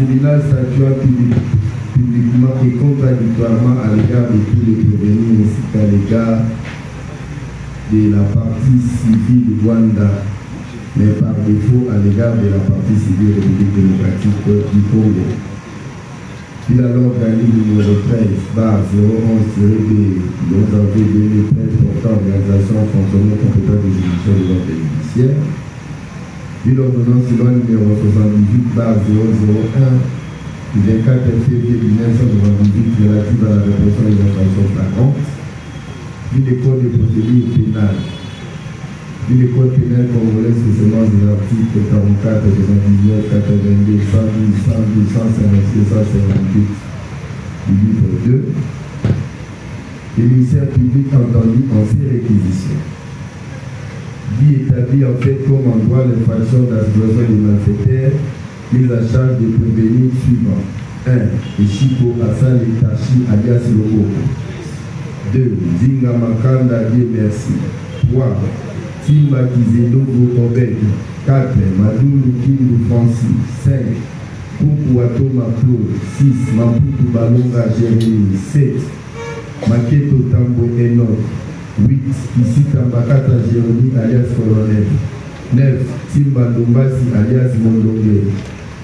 tribunal statua publiquement et contradictoirement à l'égard de tous les prévenus ainsi qu'à l'égard de la partie civile Rwanda, mais par défaut à l'égard de la partie civile République démocratique du Congo. Il a alors gagné le numéro 13/011-B du 11 avril 2013 portant organisation fonctionnement compétente des juridictions de l'ordre judiciaire. Il l'ordonnance loi numéro 78/001 du 24 février 1998 relative à la répression des infractions flagrantes. Il le code de procédure pénale. Il le code pénal congolais spécialement des articles 44, 79, 82, 110, 112, 156, 158 du livre 2. Le ministère public entendu en ces réquisitions. Dit établi en fait comme en droit l'infraction d'association des malfaiteurs, mise à charge des prévenus suivants. 1. Eshiko Hassan Itachi alias Lobo. 2. Zinga Makanda Dieu merci. 3. Timba Kizedogo Obed. 4. Madoulou Kindu Francis. 5. Poukou Atoma Claude. 6. Maputu Balonga Jérémy. 7. Maketo Tambo Enoch. 8. Ici Tambakata Jérémy alias Colonel. 9. Timba Dombasi alias Mondongue.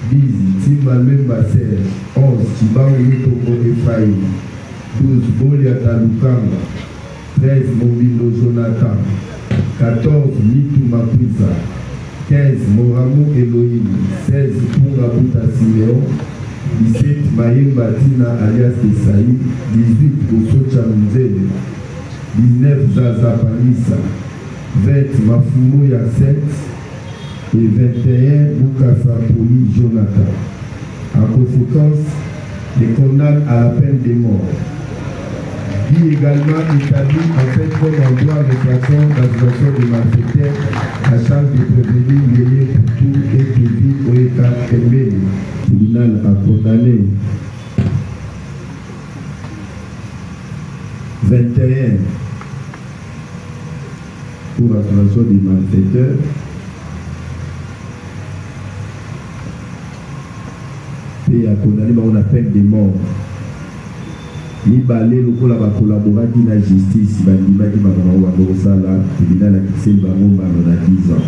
10. Timba Memba Serge. 11. Chibangu Mitoko Ephraim. 12. Boliata Lukanga. 13. Mobindo Jonathan. 14. Mitu Mapuisa. 15. Moramou Elohim. 16. Pungabuta Simeon. 17. Mayemba Tina alias Esaï. 18. Gosocha Mzele. 19. Zaza Panissa. 20. Mafumo Yasset. Et 21. Bukasa Poli Jonathan. En conséquence, les condamne à la peine de mort. Dit également établi en fait comme en droit d'infraction d'association des malfaiteurs à charge de prévenir lié pour tout et Kevin Oeka Kembele. Le tribunal a condamné 21 pour association des malfaiteurs. Et a condamné on appelle des morts. Ni balé le cola va collaborer avec la justice, va dire que va avoir ça là, tribunal a fixé le bango pendant 10 ans.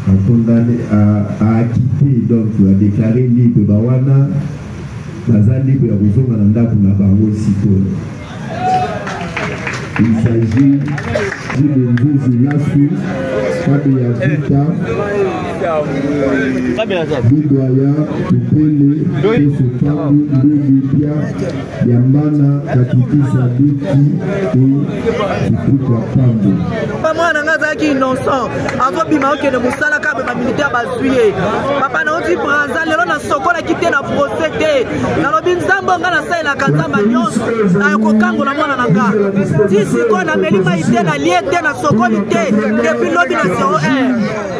A condamné à acquitter donc a déclaré libre bawana, bazali libre ya kozonga na ndako na bango siko. Il s'agit de Nzozi Lasu, Kabe Yavuta, Bidoya, Tupele, Tosopangu, Ndobipia, Yambana, Katiti Saduki et Tukuka Pambo. Papa na ngaza ki innocent, avant bima okene musala kabe ba militaire bazuye. Papa na oti Brazza lelo na sokola kite na procès te. Na lobi nzambo nga na sai na kanzamba nyonso na kokango na mwana nanga. Disi ko na melima ite na liete na sokoli te depuis lobi na 01.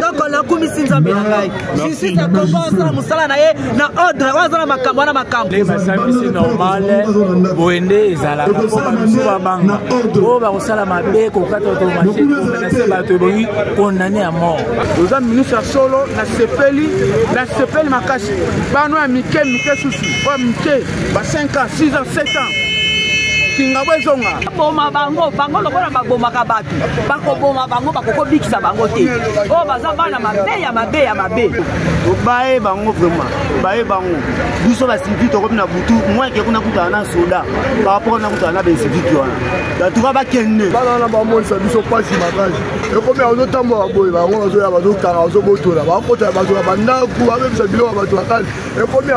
Donc on a commis nzambe na ngai. Justice a commencé na musala na ye na ordre wazana makambo na makambo. Les services normal boende ezala ko ba banga. O ba kosala mabe ko kata to machine ko na se ba to boyi condamné à mort. Oza ministre solo na sepeli makasi. Bano ya mike susu. Ba mike ba 5 ans, 6 ans, 7 ans. Kinga bwezonga. Boma bango lokola baboma kabatu. Bako boma bango bakoko bikisa bango te. O baza bana mabe. Bae bango vraiment. Bae bango. Biso ba civil to na butu, moi ke kuna kuta na soda. Ba rapport na kuta na ben civil wana. Da tuka ba kenne. Ba na ba mo sa biso pasi magaji. E ko me ozo tambo aboy ba ngo zo ya ba zo kanga zo botola. Ba ko ta ba zo ba na ku ba be sa bilo ba to akal. E ko me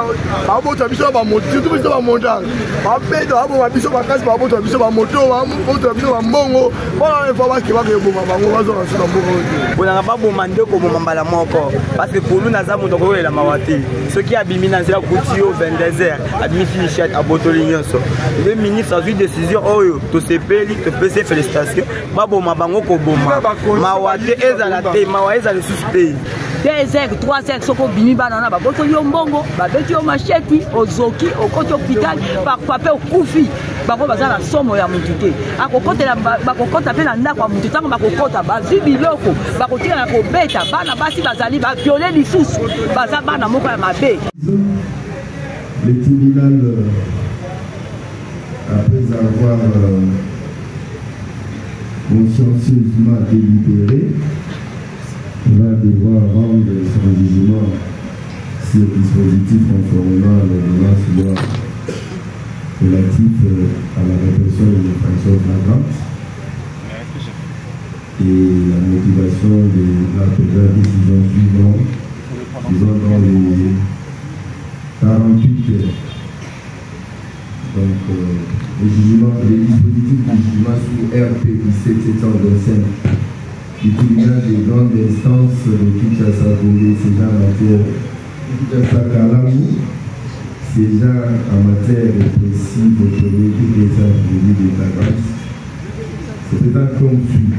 ba bota biso ba mo, tu biso ba monta. Ba bedo abo ba biso ba kasi ba bota biso ba moto ba bota biso ba mbongo. Ba na fa ba ke ba ke boma ba ngo ba zo na sina mbongo. Bona ba boma ndeko boma mbala moko. Parce que pour nous naza moto ko la mawati. Ce qui a bimi na zela kutio 22h, admis finichat à botoli nyonso. Le ministre a eu décision oyo to sepeli to pese félicitations. Ba boma bango ko boma. Mawate ezala te, mawaeza le suspect. 2h, 3h, soko bimi banana ba boto yo mbongo, ba beti yo macheti, ozoki, okoti hôpital, par papé au koufi. bango baza na somo ya mutu te akokotela bakokota mpe na ndako ya mutu ntango bakokota bazwi biloko bakotika na kobeta bana basi bazali baviole lisusu baza bana moko ya mabe. Le tribunal, après avoir consciencieusement délibéré, va devoir rendre son jugement sur le dispositif conformément à l'ordonnance loi relative à la répression des infractions flagrantes et la motivation de la décision suivante, disons dans les 48 heures. Donc, les dispositifs de jugement sous RP 1725 du tribunal des grandes instances de Kinshasa-Gombe, César matière Kinshasa-Kalamou, César en matière répressive, autonome, toutes les actes de la grâce, se présente comme suit.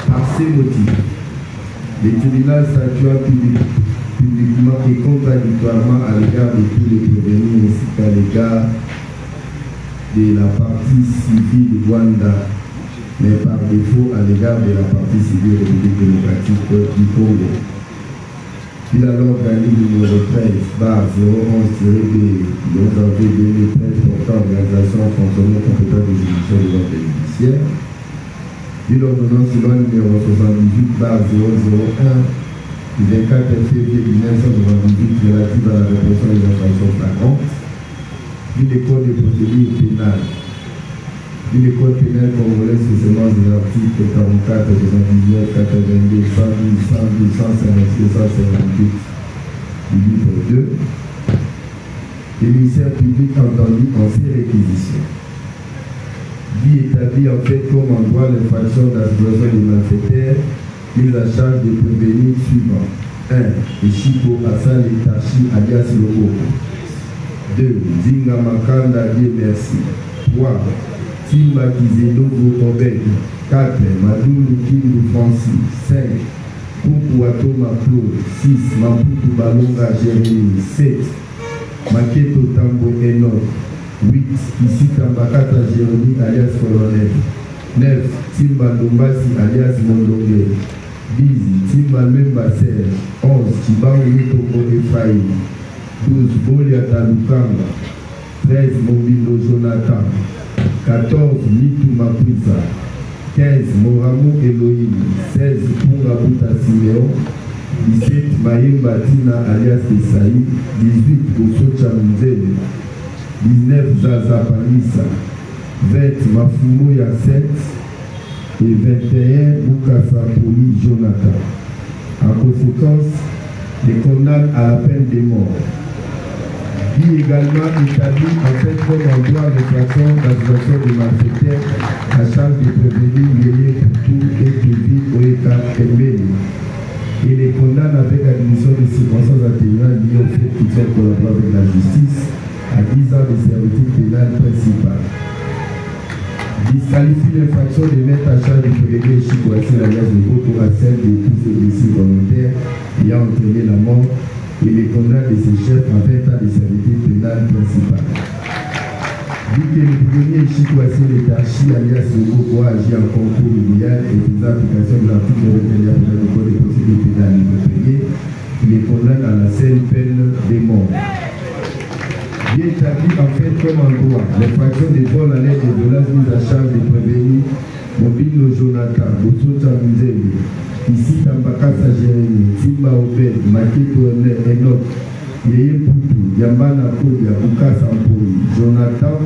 Par ces motifs, le tribunal statuant publiquement et contradictoirement à l'égard de tous les prévenus ainsi qu'à l'égard de la partie civile de Rwanda, mais par défaut à l'égard de la partie civile République démocratique du Congo. Il a l'organique numéro 13/011-B du 11 avril 2013 portant organisation fonctionnement compétente des juridictions de l'ordre judiciaire. Il l'ordonnance loi numéro 78/001 du 24 février 1998 relative à la répression des infractions flagrantes. Il les codes de procédure pénale. Il les codes pénal congolais spécialement des articles 44, 79, 82, 110, 112, 156, 158 du livre 2. Les ministères publics entendus en ces réquisitions. Dit établi en fait comme en droit l'infraction d'association des malfaiteurs, mise à charge des prévenus suivants. 1. Eshiko Hassan Etachi alias Lobo. 2. Zinga Makanda Dieu merci. 3. Timba Kizedogo Obed. 4. Madoulou Kindu Francis. 5. Poukou Atoma Claude. 6. Maputu Balonga Jérémy. 7. Maketo Tambo Enoch. 8. Isita Mbakata Jérémy alias Colonel. 9. Timba Dombasi alias Mondongue. 10. Timba Memba Serge. 11. Chibangu Mitoko Ephraim. 12. Bolia Talukanga. 13. Mobindo Jonathan. 14. Mitu Mapuisa. 15. Moramou Elohim. 16. Punga Buta Simeon. 17. Mayemba Tina alias Esaï. 18. Gosocha Mzele. 19. Zaza Panissa. 20. Mafumo Yasset. Et 21. Bukasa Poli Jonathan. En conséquence, les condamne à la peine de mort. Dit également établi en fait comme en droit d'infraction d'association de malfaiteurs à charge de prévenir liés pour tout et Kevin Oeka Kembele. Et les condamne avec admission de circonstances atténuantes liées au fait qu'ils sont collaborés avec la justice à 10 ans de servitude pénale principale. Disqualifie l'infraction de mettre à charge du prévenu Chikoasi alias de Boko à celle de tous ces blessés volontaires ayant entraîné la mort et les condamne de ses chefs à 20 ans de servitude pénale principale. Dit que le prévenu Chikoasi Letachi alias de Boko a agi en concours illégal et faisant application de l'article 21 du Code de procédure pénale il les condamne à la seule peine de mort. Bien établi en fait comme en droit l'infraction des vols à l'aide de violences mises à charge des prévenus Mobilo Jonathan, Bosocha Mzele, ici Tambakasa Jérémy, Timba Obed, Maketo Enoch, Yeye Poutou, Yambana Kodia, Bukasa Mpoi, Jonathan,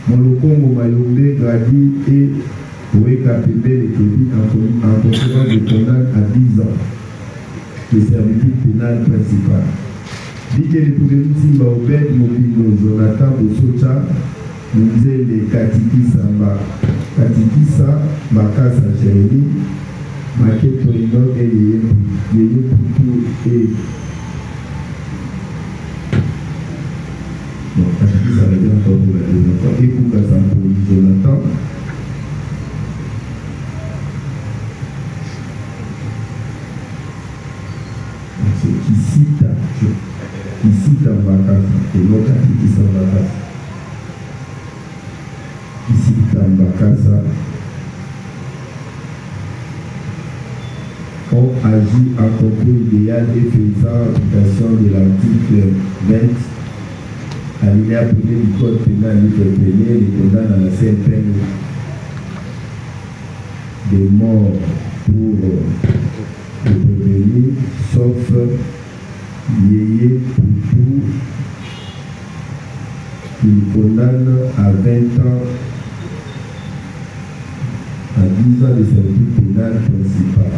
Molokongo Mayombe, Gradi et Oeka Pepe et Kébi en conséquence de condamne à 10 ans de servitude pénale principale. Dit que les prévenus Timba Obed, Mobilo, Jonathan, Bosocha, Mzele, Katikisa, Bakasa Jérémy, Maketo Enoch et Yeye Poutou et bon, Katikisa va dire encore pour la deuxième fois et Bukasa Mpoi, Jonathan. Qui cite Bakasa et non Katikisa Bakasa. ici Tambakasa ont agi en concours idéal et faisant application de l'article 20 alinéa 1er du code pénal livre 1er les condamne à la seule peine de mort pour le prévenu, sauf Yeye Poutou qu'il condamne à 20 ans à 10 ans de service pénal principal.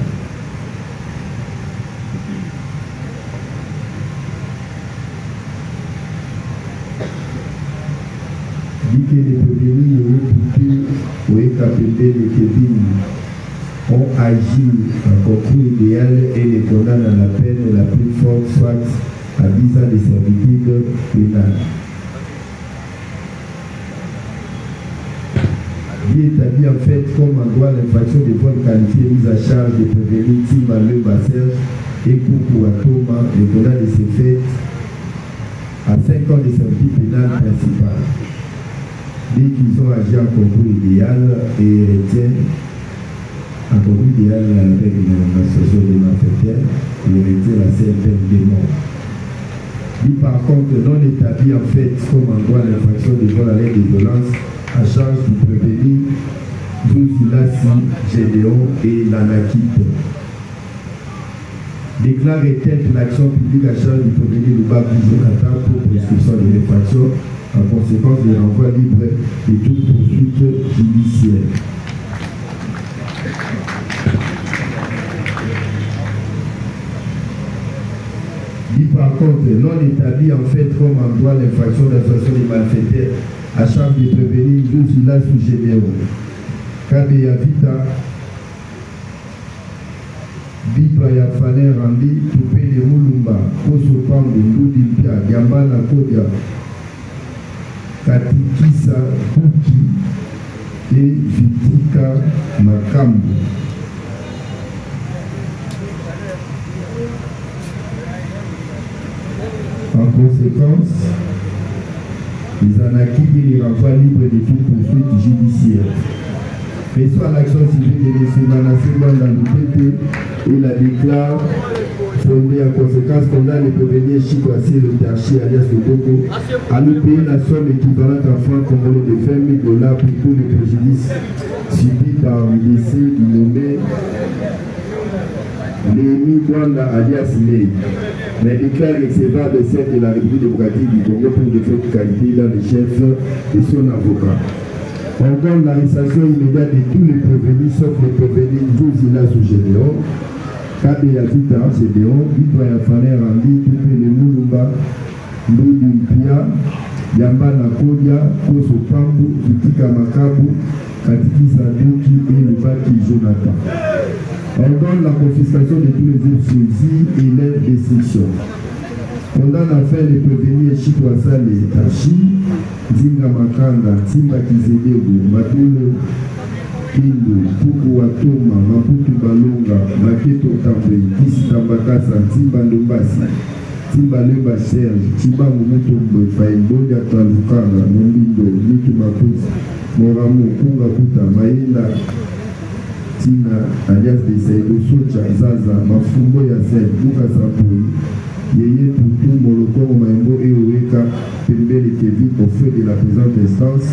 Dit que les prévenus Yeye Poutou ou KPP de Kevin ont agi en concours idéal et les condamnent à la peine la plus forte, soit à 10 ans de servitude pénale. Il établit en fait comme en droit l'infraction de vol qualifié mise à charge de prévenir Tima Le Basser et Koukou Atoma, les condamnent de ces faits à 5 ans de servitude pénale principale. Dès qu'ils ont agi en concours idéal et retiennent en concours idéal avec l'association des malfaiteurs et retiennent la seule peine de mort. Dit par contre non établi en fait comme en droit l'infraction de vol à l'aide de violence à charge du prévenu Zouzilasi, Gédéon et l'Anakite. Déclare éteinte l'action publique à charge du prévenu Lubabu Jonathan pour prescription de l'infraction. En conséquence, il renvoie libre de toute poursuite judiciaire. Dit par contre, non établi en fait comme en droit l'infraction d'association des malfaiteurs à charge de prévenir Zouzila sous Généo. Kabeya Vita, Bipa ya Fane Randi, Toupé de Moulumba, Koso Pambo, Ludimpia, Gambana Kodia, Katikisa Kuki et Vitika Makambo. En conséquence, les anarchistes et les renvoient libres de toute poursuite judiciaire. Reçoit l'action civile de M. Manassé dans le PT et la déclare fondée en conséquence condamne le prévenu Chikwasi le Tarchi alias le Boko à lui payer la somme équivalente en francs congolais de 20 000 $ pour tous les préjudices subis par le décès du nommé Lémi Gwanda alias Lei, mais déclare recevable de celle de la République démocratique du Congo pour de faits de qualité dans le chef et son avocat. On donne l'arrestation immédiate de tous les prévenus, sauf les prévenus Zouzila sous Généon, Kabeya Vita Généon, Bitoya Fane Randi, Toupé le Moulumba, Ludimpia, Yamba Nakodia, Koso Pambu, Vitika Makabu, Katiki Saduki et Lubaki Jonathan. On donne la confiscation de tous les autres saisis et leur destruction. On donne enfin les prévenus Chitwasa les Tachi, Zinga Makanda, Timba Kizedego, Matulu Kindu, Puku Watoma, Maputu Balonga, Maketo Tambwe, Kisi Tambakasa, Timba Lombasi, Timba Lemba Serge, Timba Mumutombo, Faimbodia Talukanga, Mombindo, Niki Mapusi, Moramu, Kunga Kuta, Maïla, Tina, alias de Seido, Socha, Zaza, Mafumbo Yasen, Muka Sapoi, Yeye Poutou, Moloko, Maimbo et Oeka, Pembe et Kevin au feu de la présente instance,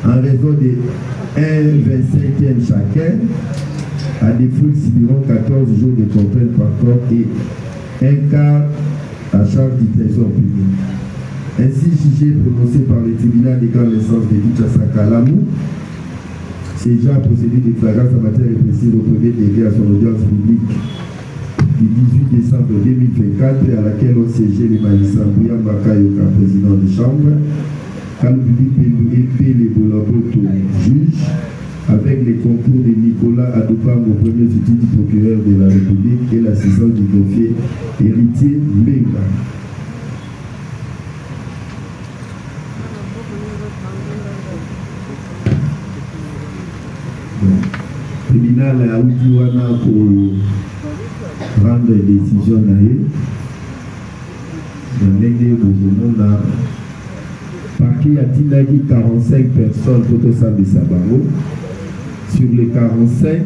en raison de 1,25e chacun, à défaut subiront 14 jours de contrainte par corps et un quart à charge du trésor public. Ainsi jugé prononcé par le tribunal de grande instance de Kinshasa Kalamou, ces gens procédé de flagrance en matière répressive au premier degré à son audience publique du 18 décembre 2024 à laquelle ont siégé les magistrats Bouya Bakayoka, président de chambre, Kaloubi Pelou et Pélé Bolaboto, juge, avec les concours de Nicolas Adopam au premier titre du procureur de la République et l'assistance du greffier héritier Mbenga. Le tribunal a Oudiwana pour prendre des décisions dans Parquet a Tinagi 45 personnes pour tout ça de Sabaro. Sur les 45,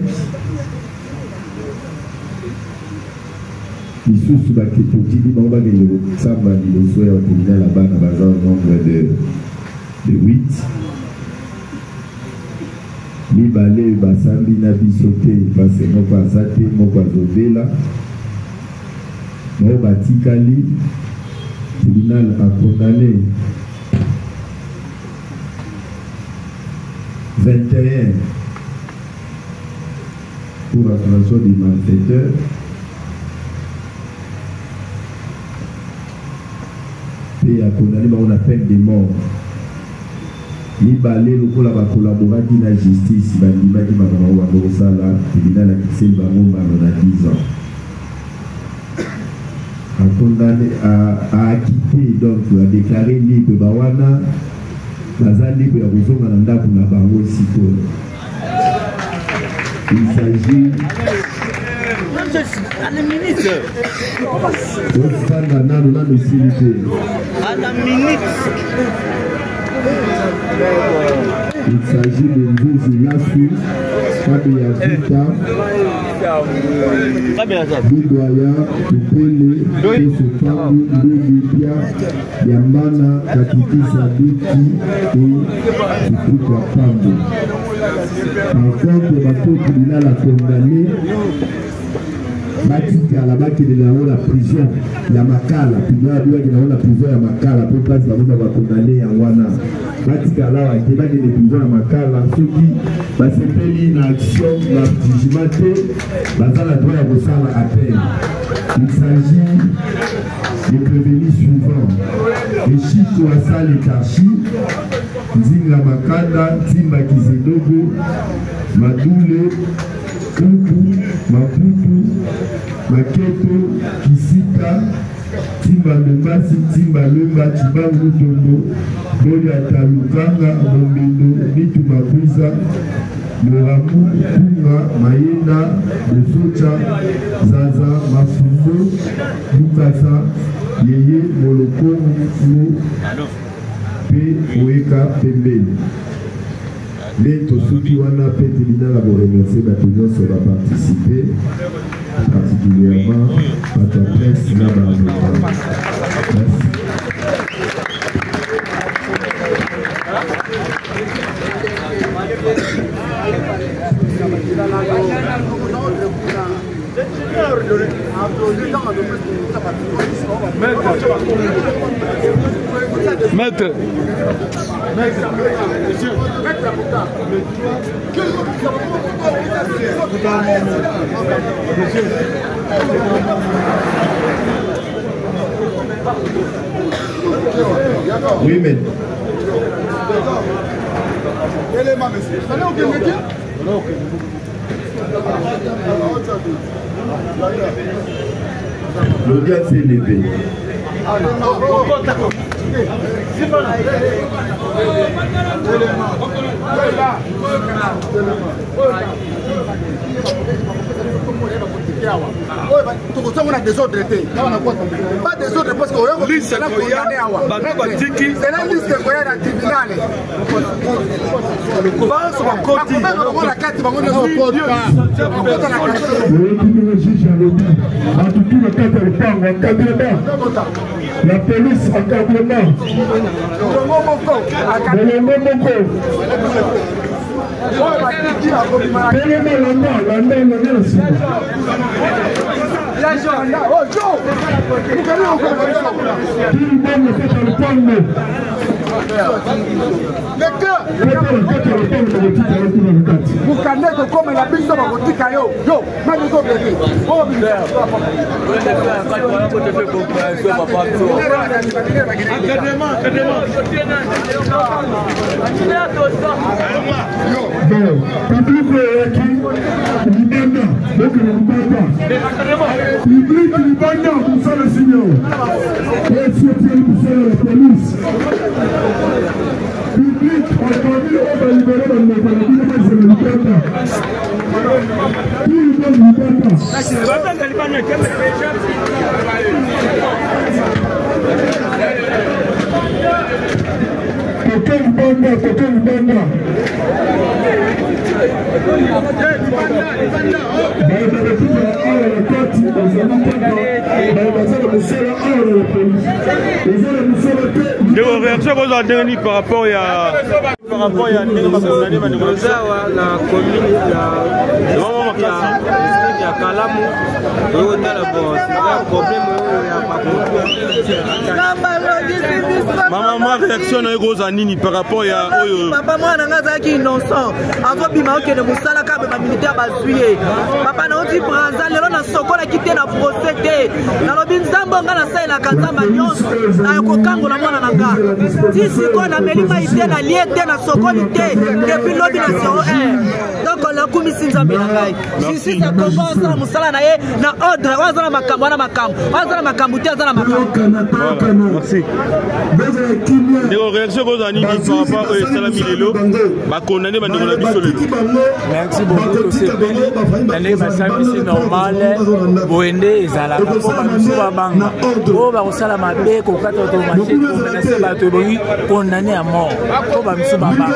ils sont sous la question qui dit qu'on va gagner le Samba, le souhait au tribunal là-bas, dans le nombre de 8. Mi balé, basambi, nabi sauté, parce que mon bazate, mon bazovela, mon batikali, le tribunal a condamné 21 pour l'approbation des malfaiteurs. Et a condamné, on a peine de mort. Ni balé le pour la collaborer avec la justice, il va dire que ma maman va voir ça là, tribunal a fixé le baron pendant 10 ans. A condamné, a acquitté, donc a déclaré libre Bawana, Baza libre à Rouzonga pour la baron aussi. Il s'agit à la minute. À la minute. Il s'agit de Nzozi Lassou, Kabia Vita, Bidoya, Tupele, Tosopangu, Ndobibia, Yamana, Katiti Saduki et Tupuka Pambo. Par contre, le bateau tribunal a condamné Batika là-bas qui est dans la prison, il y a Makala, puis il y a la prison, il y a Makala, pour pas que ça va condamner à Wana. Batika là, il y a des prisons à Makala, ceux qui s'appellent une action, la jugement, dans la droit à Bossala à peine. Il s'agit des prévenus suivants. Les Chito Assal et Kachi, Zinga Makanda, Timba Kisedogo, Madoule, Kuku, Maputu, Maketo, Kisika, Timba Lumbasi, Timba Lumba, Chibangu Tondo, Boya Talukanga, Mombendo, Nitu Makuza, Moramu, Kunga, Mayena, Bosocha, Zaza, Mafumbo, Lukasa, Yeye, Moloko, Muflo, P. Oeka, Pembe. Les Tosuki Wana Pétilina la remercier d'attention sur la participer, particulièrement à ta presse là-bas. Merci. Maître. Oui, mais. L'audience est levée. On a des ordres, pas des ordres parce que c'est la liste de la tribunal. La police encadrement. réaction aux derniers par rapport à la commune ya Kalamu maman réaction na ego nini par rapport à papa moi na ngazaki innocent avant bima okende musala ka ba militaire bazuye papa na oti braza lelo na sokola kite na procès te na lobi nzambo nga na sai na kazamba nyonso na kokango na mwana nanga tisi ko na melima ite na liete na sokoli te depuis lobi na 01 donc la kumisi nzambe na ngai sisi sa kongo sa musala na ye na ordre wazana makambo na makambo wazana makambo te wazana makambo. Merci. Des réactions aux années par rapport à Salami Lelo, ma condamné ma demande à merci beaucoup. C'est l'année Massami c'est normal. Boende ezala pour bamisuba banga. Oh ba osala mabe ko kata automatique ko menacer bato boyi condamné à mort. Pour bamisuba banga.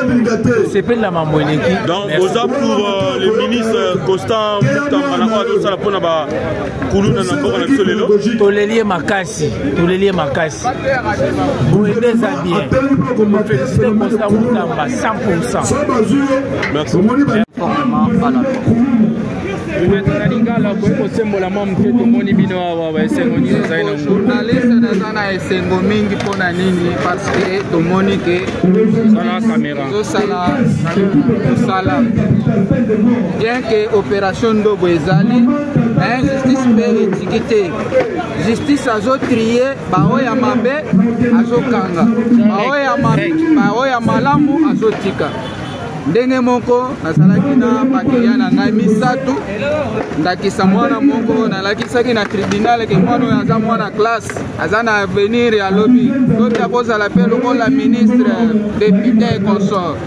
C'est pas la mamboleki. Donc aux pour le ministre Constant Mutamba na ko sala pona ba kuluna na mboko na biso lelo. Tolelie makasi. Boende za bien. Féliciter Constant Mutamba 100%. Merci. journaliste nazana esengo mingi mpona nini parce que tomoni ke tozosala bien que opération ndobo ezali justice mpe etiki te justice azotrie baoya mabe azokanga baoya malamu azotika ndenge moko nasalaki na bakeya na ngai misatu ndakisa mwana moko nalakisaki na tribunal ke mwana oyo aza mwana classe aza na avenir ya lobi akozala mpe lokola ministre député et consort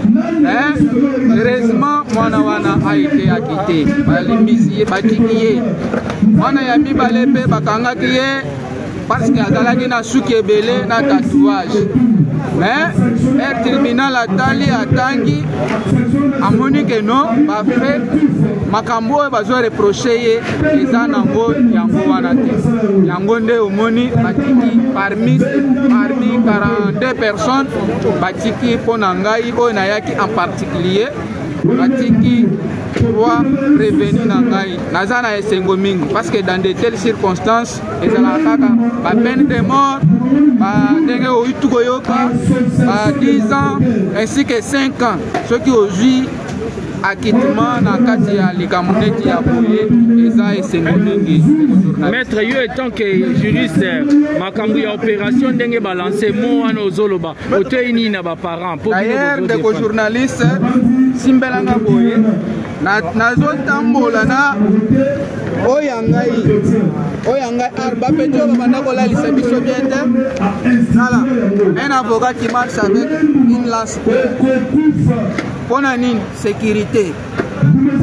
heureusement mwana wana aite akite balimbisi ye batiki ye mwana ya mibale mpe bakangaki ye parce que azalaki na suki ebele na tatouage mais un tribunal atangi amoni que non bafe makambo oyo bazoreproche ye eza nango yango wana te yango nde omoni batiki parmi 42 personnes batiki mpo na ngai oyo nayaki en particulier batiki 3 prévenus na ngai naza na esengo mingi parce que dans de telles circonstances ezalaka kaka bapeine de mort ndenge oyitu koyoka 10 ans ainsi que 5 ans soki ozwi acquittement na kati ya likambo neti ya boye eza esengo mingi. Maître yo étant que juriste makambo ya opération ndenge balancer mo wana ozoloba otei nini na baparent d'ailleurs ndeko journaliste simbelanga boye nazotambola na oyo ngai arba pete oyo babanda kolalisa biso bien te nala un avocat qui marche avec une lance mpona nini sécurité.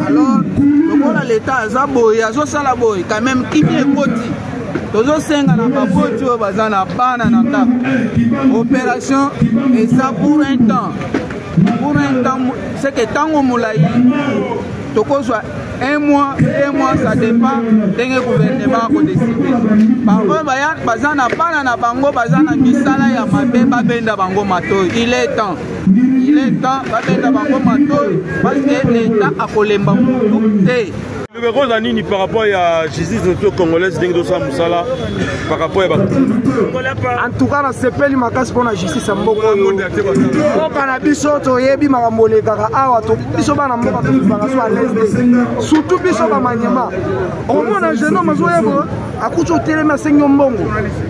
Alors lokola l'état aza boye azosala boye quand même kimi ekoti tozosenga na baboti oyo baza na bana na ndako opération eza pour un temps c'est que tango molai tokozwa 1 mois 2 mois ça dépend ndenge gouvernement akodeside bango baza na bana na bango baza na misala ya mabe babenda bango matoi il est temps babenda bango matoi parce que l'état akolemba mutu te. Le rose nini par rapport à justice congolaise ndenge dosala musala par rapport à en tout cas na sepeli makasi mpona justice ya mboka oyo mboka na biso toyebi makambo olekaka awa biso bana mboka tokifaka so à l'aise surtout biso bamanyema omona jeune homme azoyeba akuti otelemi asengi yo mbongo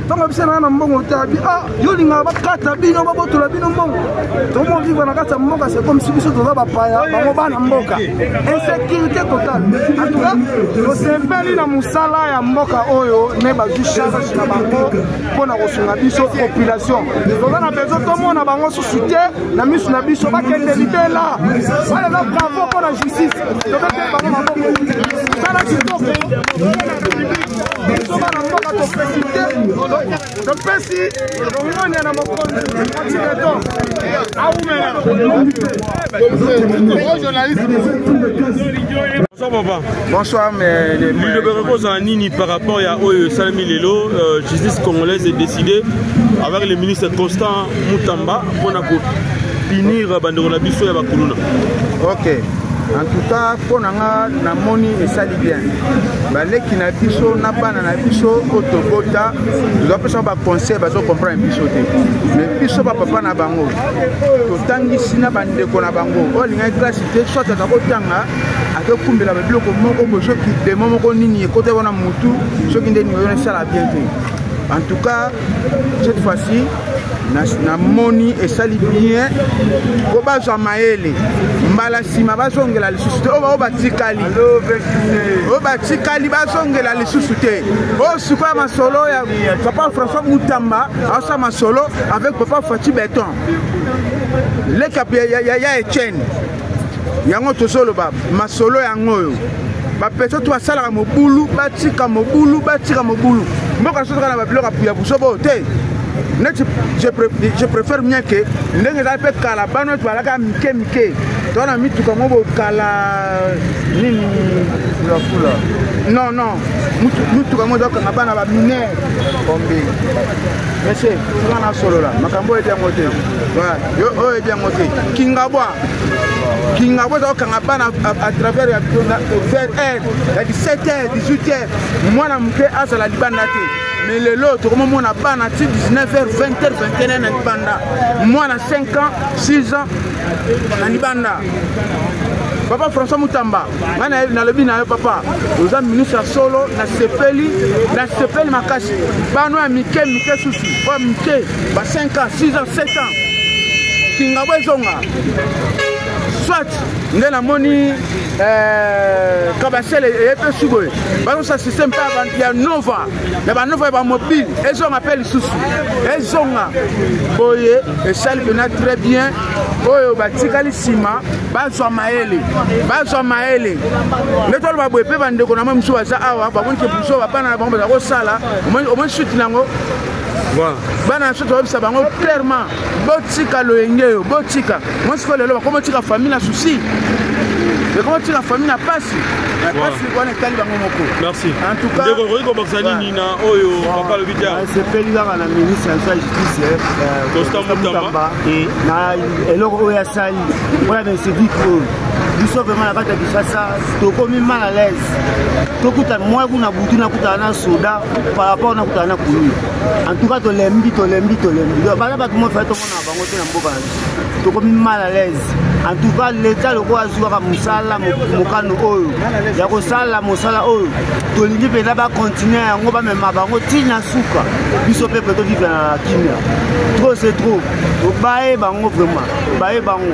ntango biso naa na mbongo otabi yo lingaka bakata bino babotola bino mbongo tomo vivre na kati ya mboka c'est comme si biso toza bapaya bango bana mboka insécurité totale. En tout cas tosepeli na musala ya mboka oyo ne bazwi charge na bango mpona kosunga biso population toza na besoin tomona bango susu te na miso na biso bakende libela balela bravo mpona justice tobeteli bango maboko sala kitoko biso bana mboka tofesite topesi rongoni na mokonzi motineto Bonsoir papa. Bonsoir mais le repose en Nini par rapport à Salami Lelo, justice congolaise est décidée avec le ministre Constant Moutamba pour finir Bandero Labiso et Bakuluna. Ok. En tout cas, pour na moni et sali bien. Baleki na biso na bana na biso otobota, nous doit pas conseil bazo comprendre biso te. Mais biso ba papa na bango. To tangi sina bande ko na bango. O linga classe te soit ta ko tanga ake kumbela ba biloko moko bozo ki de moko nini côté wana mutu, ceux qui ndeni yo sala bien te. En tout cas, cette fois-ci, na moni et sali bien. Ko bazo maele. Mbala sima bazongela lisusu te oba tikali oba tikali bazongela lisusu te o suka masolo ya papa François Moutamba asa masolo avec papa Fati Beton le cap ya Etienne yango tosolo ba masolo yango ba peto to asala mobulu batika mobulu mboka soto kana ba biloko ya busobo te. Je préfère bien que ndenge za pe kala bano twalaka mike tona mituka mobo kala nini la fula non mutuka mobo ka bana ba miner bombe monsieur tona solo la makambo ete ngote voilà yo o ete ngote kingabwa za ka bana à travers ya vers ya 17h 18h mwana mke azala libanda te. Mais le lot, comme on a ban à 19h, 20h, 21h, moi, on a 5 ans, 6 ans, on a Papa François Moutamba, on a le bin papa, nous avons ministre solo, na sepeli makasi, bano a Mike souci, pas Mike, 5 ans, 6 ans, 7 ans, Kingabwe Zonga. Soit, nous avons moni Kabasel et peu sugo. Parce que ce système il y a Nova, il y a Nova mobile, et on appelle Soussou. Et on boye et ça il vient très bien. Boye batikali sima, bazwa maele. Le tolo ba boye pe bande ko na même so za awa, ba bonke buso ba bana ba ba ko sala, au moins chute nango. Voilà. Bana soto obisa bango clairement botika loyengeyo botika moi ce que le lo comment tika famille na souci mais comment tika famille na passe merci en tout cas ndeko riko bakisani nina oyo papa le bidia c'est pelika na ministre de la justice Constant Moutamba na eloko oya sali voilà mais c'est dit que biso vraiment la kata bisasa to komi mal à l'aise to kuta moi kuna butu na kuta na soda par rapport na kuta na kulu en tout cas to lembi bana ba tout mo fait to mona bango te na mboka to komi mal à l'aise en tout cas l'état le quoi azwa musala mokano oyo ya ko sala mosala oyo to lingi pe na ba continuer yango ba mema bango tina suka biso pe to vivre na kimia trop c'est trop to bae bango vraiment bae bango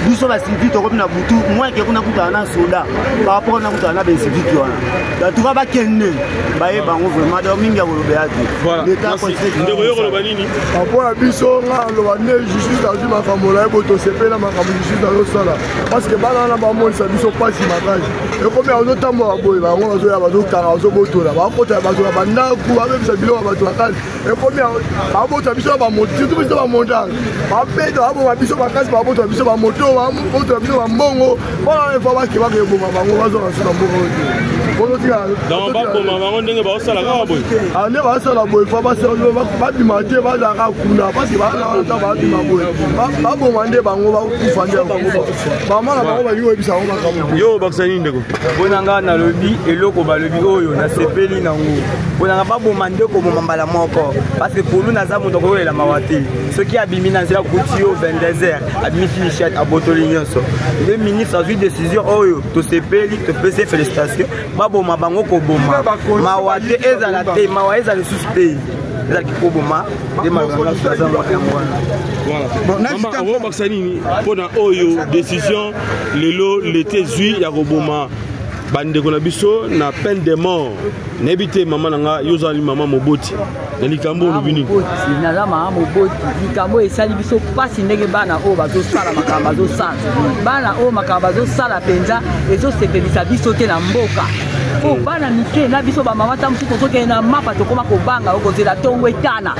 biso ba civil to komi na butu moi ke kuna kuta na soda par rapport na kuta na ben civil ki wana da tout va ba kenne bae bango vraiment do mingi ya kolobe ati l'état ndeko yo koloba nini rapport à biso nga loba ne justice azwi makambo na ye boto sepela makambo justice azosala parce que bana na bamonisa biso pasi makasi ekomi azotambola boye bango bazoya bazokanga bazobotola bakota bazoya bandako babebisa biloko ya bato makasi ekomi babota biso surtout biso bamontanga babedo baboma biso makasi babota biso bamoto babota biso bambongo mpona efo bakebaka eboma bango bazoka sika mboka donc bakoma bango ndenge baosala kaka boye nde basala boye fa babima te bazalaka kuna parce bazalaka babima boye baboma nde bango bakufa nde bango bama na bango balingi oyebisa bango makambo yo bakisani ndeko mponanga nalobi eloko balobi oyo nasepeli nango mponanga baboma nde koboma mbala moko parce que polu naza moto akoyolela mawa te soki abimi na nzela kuti yo 22h abimi finichat abotoli nyonso le ministre azwi décision oyo tosepeli topesi félicitation baboma bango koboma mawa te ezala te mawa ezala lisusu te ezalaki koboma nde makambo aza makambo wana mama bakisa nini mpona oyo décision lelo lete zwi ya koboma bandeko na biso na peine de mort nayebi te mama na nga yo ozali mama moboti na likambo olobi nini naza mama moboti likambo esali biso mpasi ndenge bana oyo bazosala makambo bazosala bana oyo makambo bazosala mpenza ezosepelisa biso te na mboka po bana mike na biso ba mama tamu to soke na mapa to koma ko banga ko zela tongo etana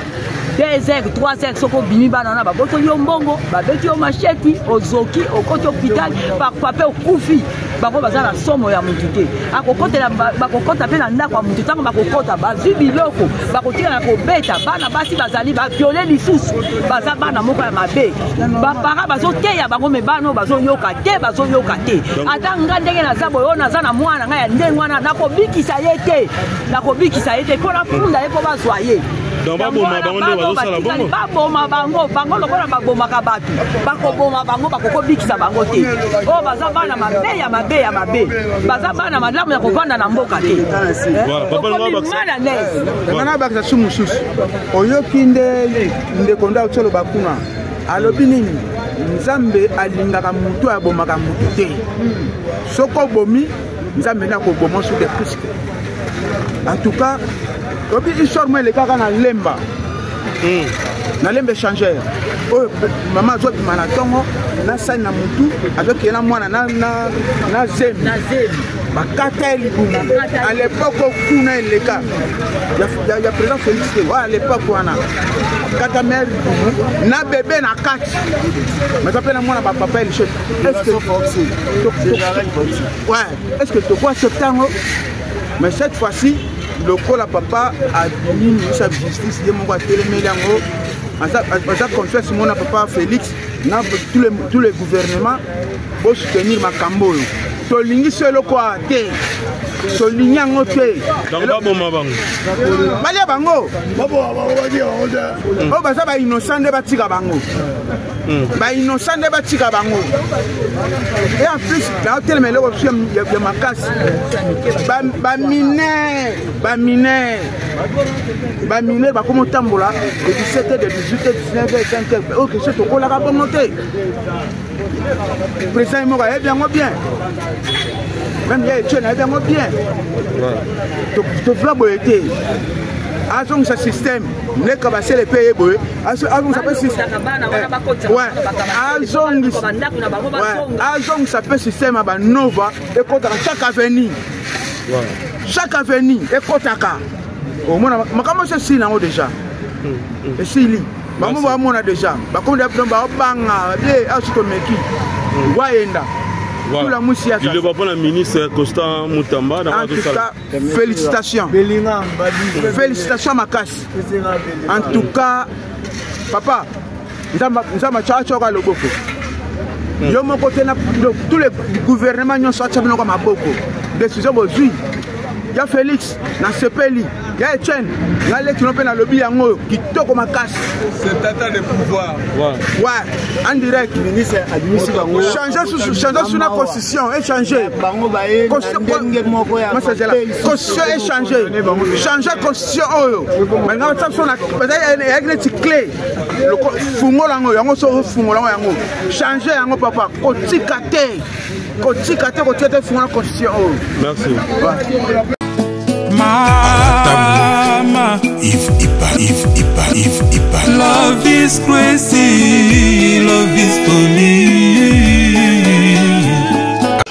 2 heures 3 heures soko bimi bana na ba boto yo mbongo ba beti yo macheti ozoki okoti hôpital par pape okufi bako bazala somo ya mutute akokotela bakokota pe na ndako ya mutu tango bakokota bazwi biloko bakotika na kobeta bana basi bazali baviole lisusu baza bana moko ya mabe bapara bazoteya bango me bana bazoyoka te ata nga ndenge naza boye oyo naza na mwana ngai ya ndenge wana nakobikisa ye te mpo nafunda ye mpo bazwa ye donc baboma bango nde bazosala bongo baboma bango lokola babomaka bato bakoboma bango bakokobikisa bango te oyo baza bana mabe ya mabe baza bana malamu ya kovanda na mboka te ngana bakisa su mosusu oyoki nde ndeko nde akotolo bakuna alobi nini nzambe alingaka mutu abomaka mutu te soki obomi nzambe nde akoboma su de kristo en tout cas obi histoire mo elekaka na lemba échangeur oyo mama azobima na ntongo nasali na mutu azokeye na mwana na zemi bakata ye libuma à l'époque okuna eleka ya président Félix à l'époque wana kata mare libumu na bebe na kati maza mpe na mwana bapapa ya lichete est-ce que toko accepte yango mais cette fois-ci lokola papa adini sa justice ye moko atelemeli yango aza confesse mona papa Félix na tous les gouvernements pour soutenir makambo oyo tolingi so eloko te tolingi yango te balia bango oyo baza bainnocent nde batika bango et en plus naotelema eloko biso ya makasi baminere bakoma otambola de 17h de 18h 19h 5h oyo kese tokolaka bongo te président ye moko ayebi yango bien même ye etienne ayebi yango bien tofula boye te azongisa système ndeka basele mpe ye boye azongisa mpe azongisa mpe système ya banova ekotaka chaque avenir ekotaka omona makambo so esili nango déjà esili bango bamona déjà bakomi baobanga bie asutomeki wayenda il va prendre le ministre Constant Moutamba. En tout cas, félicitations. Félicitations Makasi. En tout cas, papa, nous avons tchachoka le boko. Yo mon côté tous les gouvernements nous sont tchabino comme boko. Décision aujourd'hui. Il y a Félix, na Sepeli, il y a Etienne, il y a les qui n'ont pas dans le lobby yango qui toko Makasi. C'est tata de pouvoir. Ouais, en direct. Changer sur la constitution, échanger. Constitution échanger. Changer constitution oyo. Maintenant ça son avec les clés. Fungo lango yango so fungo lango yango. Changer yango papa. Kotikate fungo la constitution oyo. Merci. Mama, if Ipa. Love is crazy, love is for me.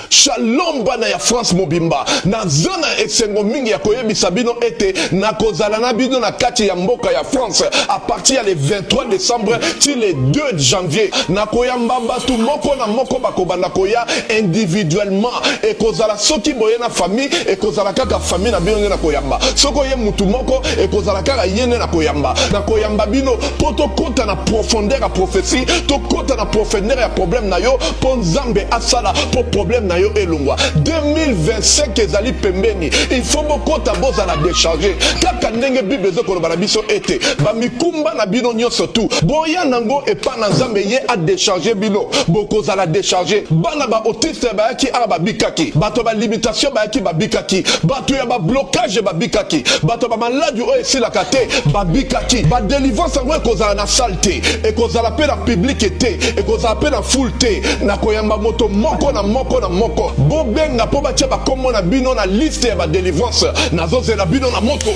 Shalom bana ya France mobimba na zona esengo mingi ya koyebisa bino ete na kozala na bino na kati ya mboka ya France à partir ya le 23 décembre ti le 2 janvier na koyamba batu moko na moko bakobanda koya individuellement e kozala soki boye na famille e kozala kaka famille na bino na koyamba soko ye mutu moko e kozala kaka yene na koyamba bino poto kota na profondeur ya prophétie to kota na profondeur ya problème na yo po nzambe asala po problème na yo elongwa 2025 ezali pembeni il faut bokota bozala décharger kaka ndenge bible ezokoloba na biso ete bamikumba na bino nyonso tu boya nango epa na nzambe ye a décharger bino bokozala décharger bana ba autiste bayaki ala babikaki bato ba limitation bayaki babikaki bato ya ba blocage babikaki bato ba maladi oyo esilaka te babikaki ba délivrance yango ekozala na salle te ekozala pe na public te ekozala pe na foule te na koyamba moto moko na moko na moko bobenga po batia bakombo na bino na liste ya ba délivrance nazozela bino na moto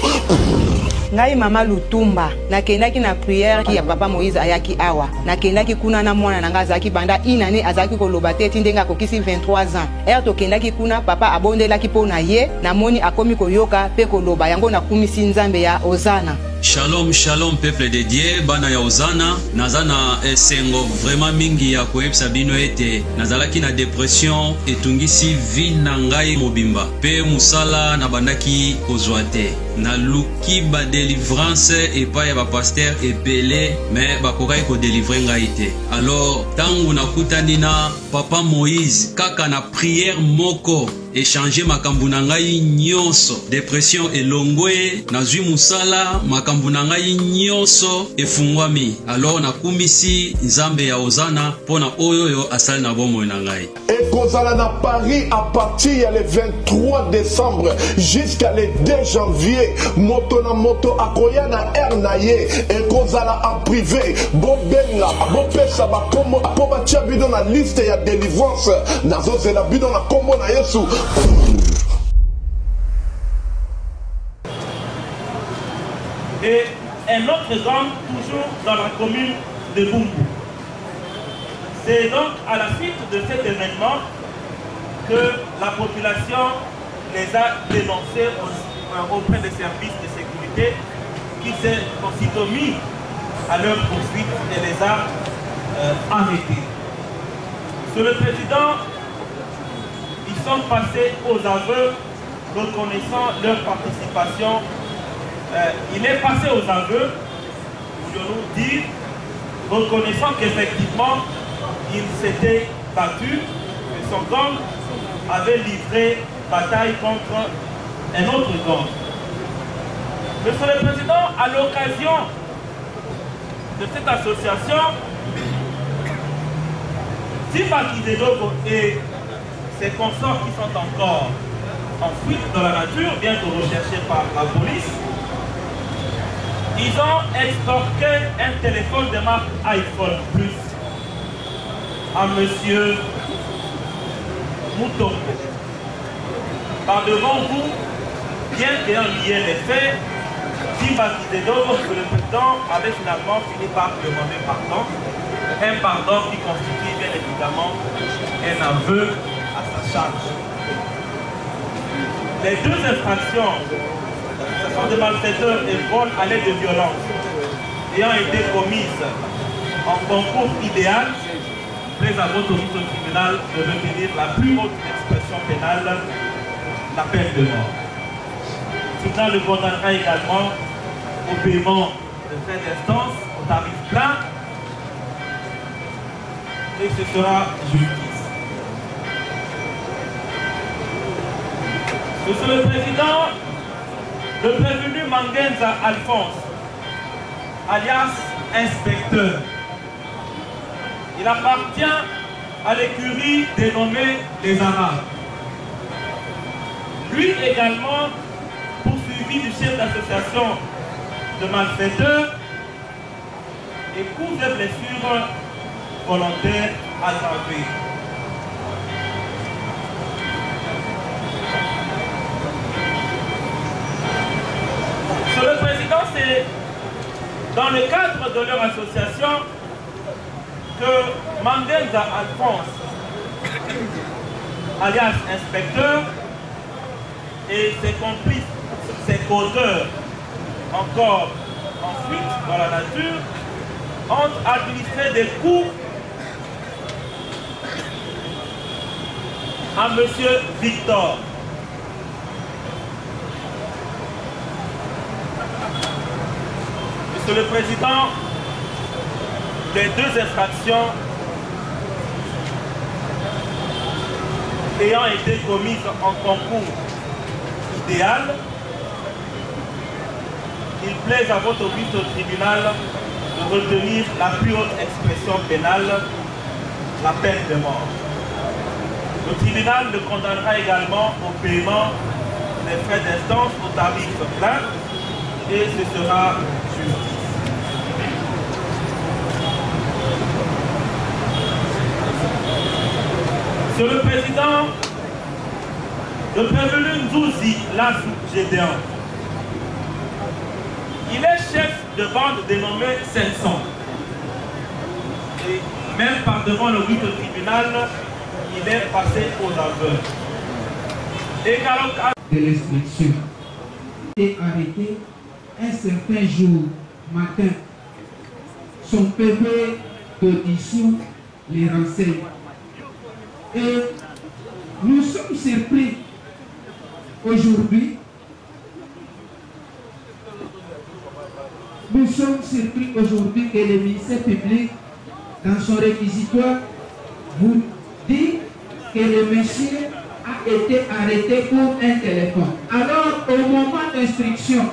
ngai mama Lutumba nakendaki na prière ki ya papa Moïse ayaki awa nakendaki kuna na mwana nanga azaki banda inane azaki koloba te tindenga kokisi 23 ans tokendaki kuna papa abondelaki po na ye namoni akomi koyoka pe koloba yango nakumisi nzambe ya Ozana. Shalom, shalom, peuple de Dieu, bana ya Ozana, nazana esengo vraiment mingi ya koyebisa bino ete nazalaki na dépression etungisi vie na ngai mobimba pe musala na bandaki kozwa te na luki ba délivrance epai ya ba pasteur ebele mais bakokai ko délivrer ngai te. Alors tangu nakutani na papa Moïse kaka na prière moko échanger makambo na ngai nyonso dépression elongwe nazwi musala makambo na ngai nyonso efungwami. Alors nakumisi nzambe ya Ozana pona oyo asali na bomoi na ngai. Ekozala na Paris à partir le 23 décembre jusqu'à le 2 janvier. Moto na moto akoya na air na ye. Ekozala en privé. Bobenga, bopesa bakombo po batia bidon na liste ya délivrance. Nazozela bidon na kombo na Yesu. Et un autre gang toujours dans la commune de Bumbu. C'est donc à la suite de cet événement que la population les a dénoncés auprès des services de sécurité qui s'est aussitôt mis à leur poursuite et les a arrêtés. Sur le président, ils sont passés aux aveux reconnaissant leur participation. Il est passé aux aveux, pourrions-nous dire, reconnaissant qu'effectivement, il s'était battu, que son gang avait livré bataille contre un autre gang. Monsieur le Président, à l'occasion de cette association, Tifa Kizedogo et ses consorts qui sont encore en fuite dans la nature, bien que recherchés par la police, ils ont extorqué un téléphone de marque iPhone Plus à monsieur Moutongo. Par devant vous, bien qu'ayant lié les faits, Tifa Kizedogo, que le président avait finalement fini par demander pardon. Un pardon qui constitue bien évidemment un aveu à sa charge. Les deux infractions, l'association de malfaiteurs et vol à l'aide de violence, ayant été commises en concours idéal, plaise à votre autorité au tribunal de retenir la plus haute expression pénale, la peine de mort. Le tribunal le condamnera également au paiement de frais d'instance, au tarif plein, et ce sera justice. Monsieur le Président, le prévenu Mangenza Alphonse, alias inspecteur, il appartient à l'écurie dénommée les Arabes. Lui également, poursuivi du chef d'association de malfaiteurs et coups de blessures volontaires aggravés. Monsieur le Président, c'est dans le cadre de leur association que Mangenza Alphonse, alias inspecteur, et ses complices, ses causeurs, encore en fuite dans la nature, ont administré des coups à M. Victor. Monsieur le Président, les deux infractions ayant été commises en concours idéal, il plaise à votre autorité au tribunal de retenir la plus haute expression pénale, la peine de mort. Le tribunal le condamnera également au paiement des frais d'instance au tarif plein et ce sera justice. Monsieur le Président, le prévenu Nzouzi Lassou Gédéon, Il est chef de bande dénommé 500. Et même par devant le but au tribunal, il est passé aux aveux. Et de l'instruction est arrêté un certain jour matin. Son PV d'audition les renseigne. Et nous sommes surpris aujourd'hui. Nous sommes surpris aujourd'hui que le ministère public, dans son réquisitoire, vous dit que le monsieur a été arrêté pour un téléphone. Alors, au moment d'instruction,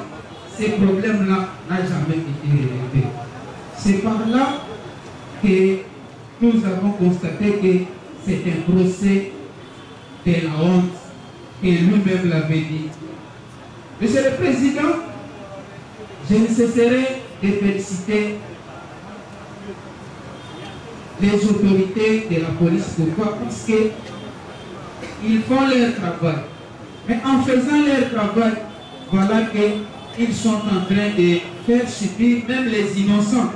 ces problèmes-là n'ont jamais été réglés. C'est par là que nous avons constaté que c'est un procès de la honte, que lui-même l'avait dit. Monsieur le Président, je ne cesserai de féliciter les autorités de la police. Pourquoi? Parce qu'ils font leur travail. Mais en faisant leur travail, voilà qu'ils sont en train de faire subir même les innocents.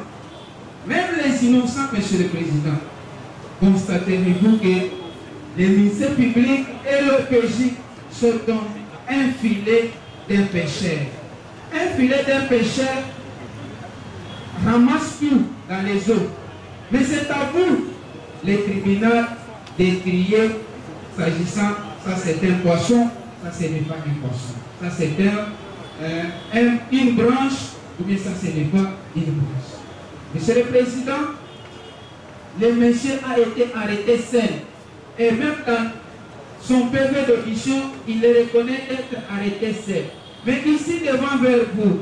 Même les innocents, Monsieur le Président. Constatez-vous que le ministère public et l'OPJ se donnent un filet d'un pécheur. Un filet d'un pécheur ramasse tout dans les eaux. Mais c'est à vous, les tribunaux, de crier, s'agissant, ça c'est un poisson, ça ce n'est pas un poisson. Ça c'est une branche, ou bien ça ce n'est pas une branche. Monsieur le Président, le monsieur a été arrêté seul. Et même dans son PV d'audition, il le reconnaît être arrêté seul. Mais ici, devant vers vous,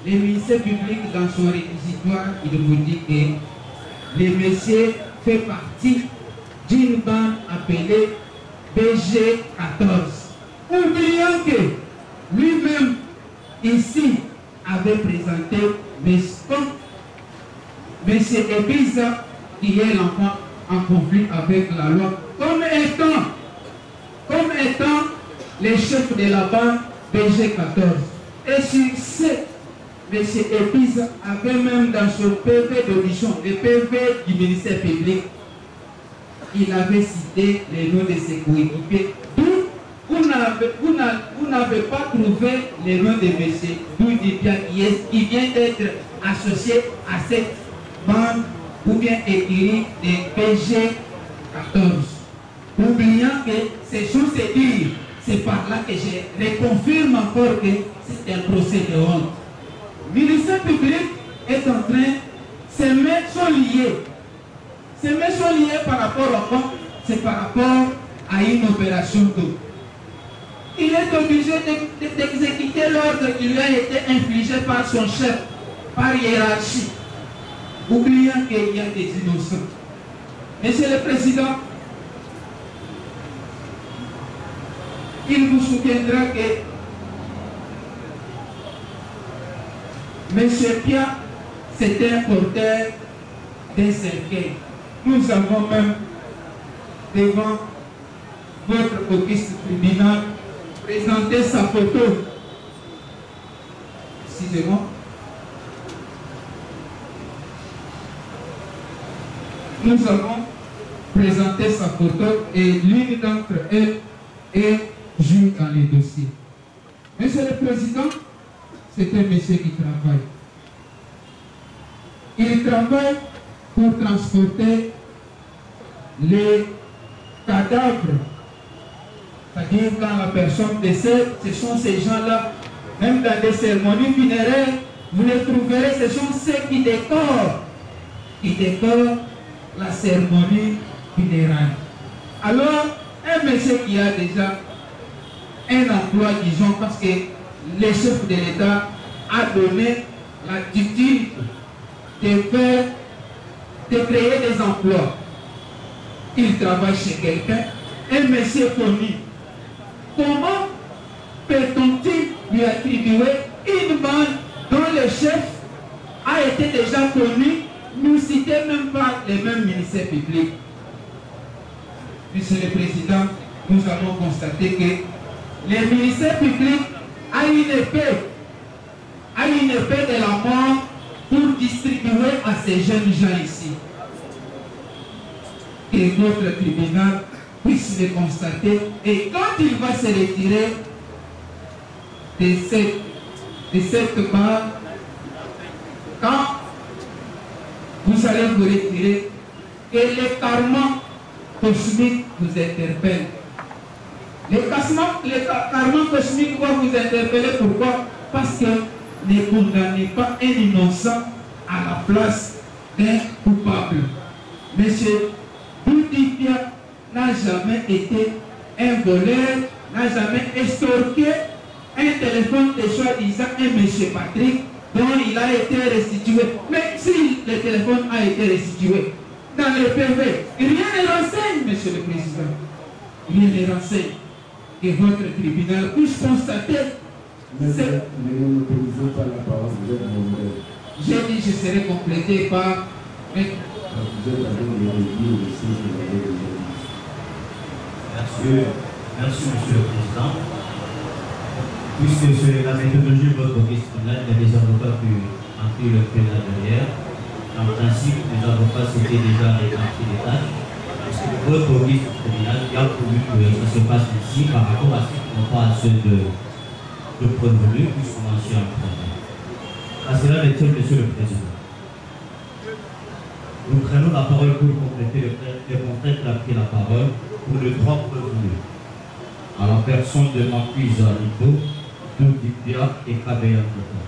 le ministère public, dans son réquisitoire, il vous dit que le monsieur fait partie d'une bande appelée BG14. Oublions que lui-même, ici, avait présenté M. Ebiza, qui est l'enfant en conflit avec la loi, comme étant le chef de la bande BG14. Et sur ce, M. Ebiza avait même dans son PV d'audition, le PV du ministère public, il avait cité les noms de ses coéquipiers. Vous n'avez pas trouvé les noms de M. Doudibia qui vient d'être associé à cette bande ou bien écrit de PG14. Oubliant que ces choses se disent, c'est par là que je reconfirme encore que c'est un procès de honte. Le ministère public est en train, ces mains sont liées. Ces mains sont liées par rapport à quoi? C'est par rapport à une opération d'eau. Il est obligé d'exécuter l'ordre qui lui a été infligé par son chef, par hiérarchie, oubliant qu'il y a des innocents. Monsieur le Président, il vous souviendra que M. Pia, c'était un porteur d'un cercueil. Nous avons même, devant votre auguste tribunal, présenté sa photo. Excusez-moi. Nous avons présenté sa photo et l'une d'entre elles est jouée dans les dossiers. Monsieur le Président, c'est un monsieur qui travaille. Il travaille pour transporter les cadavres. C'est-à-dire quand la personne décède, ce sont ces gens-là, même dans des cérémonies funéraires, vous les trouverez, ce sont ceux qui décorent la cérémonie funéraire. Alors, un monsieur qui a déjà un emploi, disons, parce que le chef de l'État a donné l'attitude de créer des emplois. Il travaille chez quelqu'un, un monsieur connu. Comment peut-on lui attribuer une bande dont le chef a été déjà connu? Nous citons même pas les mêmes ministères publics. Monsieur le Président, nous avons constaté que le ministère public a une épée de la mort pour distribuer à ces jeunes gens ici. Que notre tribunal puisse le constater et quand il va se retirer de cette barre, quand vous allez vous retirer, que le karma cosmique vous interpelle. Le karma cosmique va vous interpeller. Pourquoi? Parce que ne condamnez pas un innocent à la place d'un coupable. Monsieur Doudipia n'a jamais été un voleur, n'a jamais estorqué un téléphone de soi-disant un monsieur Patrick dont il a été restitué. Mais si le téléphone a été restitué dans le PV, rien ne renseigne, monsieur le président. Rien ne renseigne que votre tribunal puisse constater. J'ai dit je serai complété par... Merci, monsieur le président. Puisque c'est la méthodologie de votre questionnaire, il y a des avocats qui ont pris le pénal derrière. En principe, les avocats s'étaient déjà répartis les tâches. Parce que votre registre criminel, il y a voulu que ça se passe ici par rapport à ce qui non pas à ceux de prévenu, puisqu'on en suit un problème. À cela les tiens, monsieur le président. Nous prenons la parole pour compléter le contraire qui a pris la parole pour les trois prévenus. À la personne de Makuiza Lito, Doudipia et Kabeya Kota.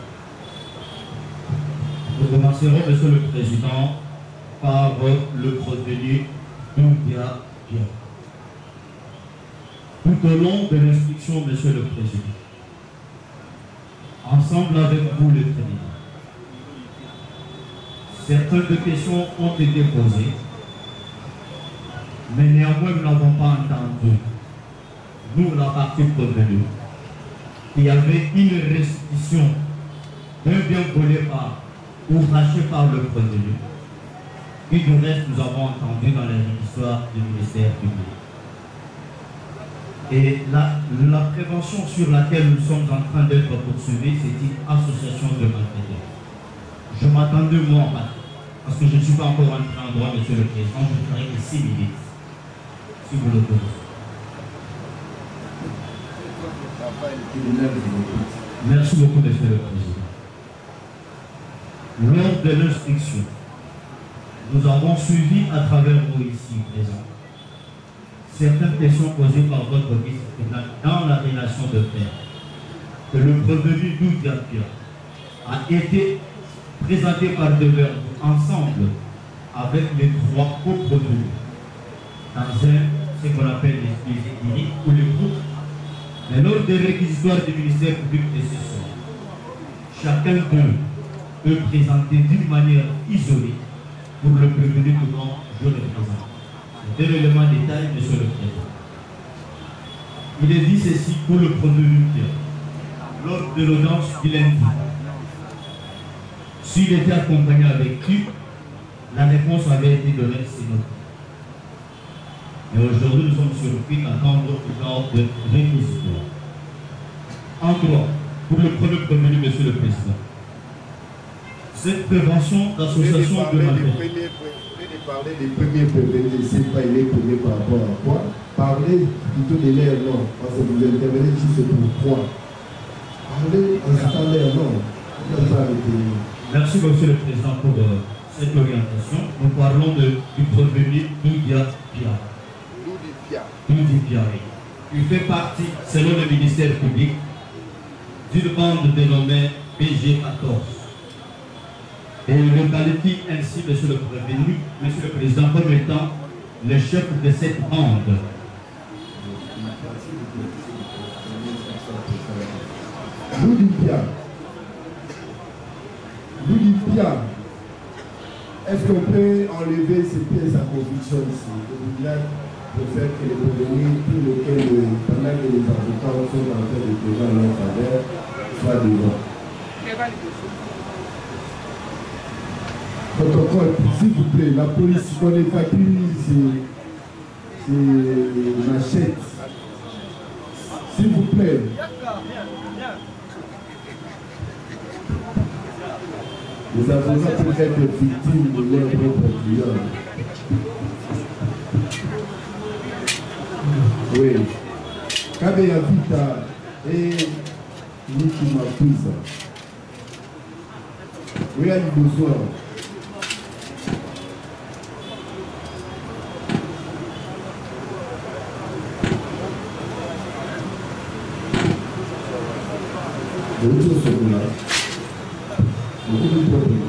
Nous commencerons, monsieur le président, par le prévenu Doudipia. Tout au long de l'instruction, monsieur le président, ensemble avec vous, le tribunal, certaines questions ont été posées, mais néanmoins nous n'avons pas entendu, nous, la partie prévenue, qu'il y avait une restitution d'un bien volé par ou racheté par le prévenu. Et du reste, nous avons entendu dans l'histoire du ministère public. Et la prévention sur laquelle nous sommes en train d'être poursuivis, c'est une association de malfaiteurs. Je m'attendais, moi, parce que je ne suis pas encore entré en droit, monsieur le président, je ferai que 6 minutes, si vous l'autorisez. Merci beaucoup, monsieur le président. Lors de l'instruction, nous avons suivi à travers vous ici présents certaines questions posées par votre vice-président dans la relation de père, que le prévenu Doudipia a été présenté par devers ensemble avec les trois co-prévenus dans ce qu'on appelle les uniques ou les groupes. Mais lors des réquisitoires du ministère public de ce soir, chacun d'eux peut présenter d'une manière isolée pour le prévenu dont je le présente. C'est un élément de détail, monsieur le président. Il est dit ceci pour le prévenu lors de l'audience du lundi. S'il était accompagné avec qui, la réponse avait été donnée, c'est notre. Mais aujourd'hui, nous sommes surpris d'attendre le corps de réquisitoire. En droit, pour le premier prévenu, monsieur le président, cette prévention d'association de malfaiteurs. Parler des premiers prévenus, je ne sais pas il est premier par rapport à quoi. Parlez plutôt de l'air non, parce que vous intervenez juste pourquoi. Parlez en citant l'air non. Merci monsieur le président pour cette orientation. Nous parlons du prévenu Doudipia. Il fait partie, selon le ministère public, d'une bande dénommée PG14. Et le qualifie ainsi, monsieur le prévenu, monsieur le président, comme étant le chef de cette bande. Doudipia, est-ce qu'on peut enlever ces pièces à conviction ici? Le fait que les prévenus, tout lequel, pendant que les avocats sont en train de présenter leur faveur, soient devant. Protocole, s'il vous plaît, la police, on évacue ces machettes. S'il vous plaît. Les avocats peuvent être victimes de leur propre client. Oui. Kabe ya vita et Niki Mapuisa. Oui, à bonsoir. Bonjour, Sokola. Beaucoup de problèmes.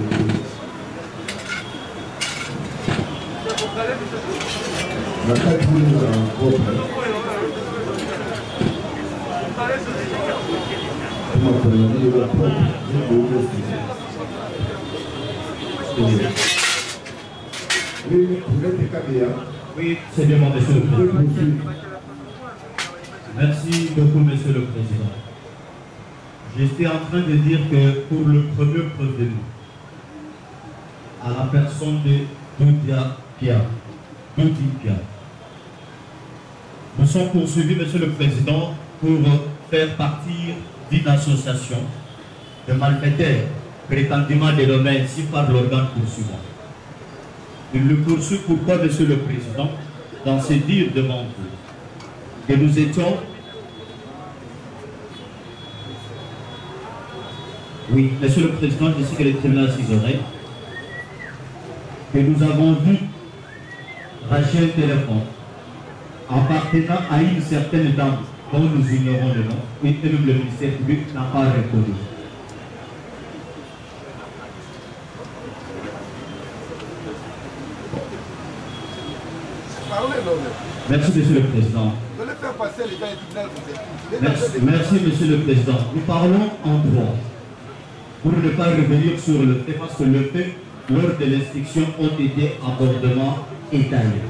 La carte est propre. Oui, c'est bien, monsieur le président. Merci beaucoup, monsieur le président. J'étais en train de dire que pour le premier prévenu, à la personne de Doudia Pia, nous sommes poursuivis, monsieur le président, pour faire partir d'une association de malfaiteurs prétendument dénommée ainsi par l'organe poursuivant. Il le poursuit pourquoi, monsieur le président, dans ces dires devant vous, que nous étions... Oui, monsieur le président, je sais que le tribunal s'isorait, que nous avons vu racheter un téléphone appartenant à une certaine dame dont nous ignorons le nom, et même le ministère public n'a pas reconnu. Merci, monsieur le président. Merci, monsieur le président. Nous parlons en droit pour ne pas revenir sur le fait, parce que le fait, lors de l'instruction, ont été abondamment étalés.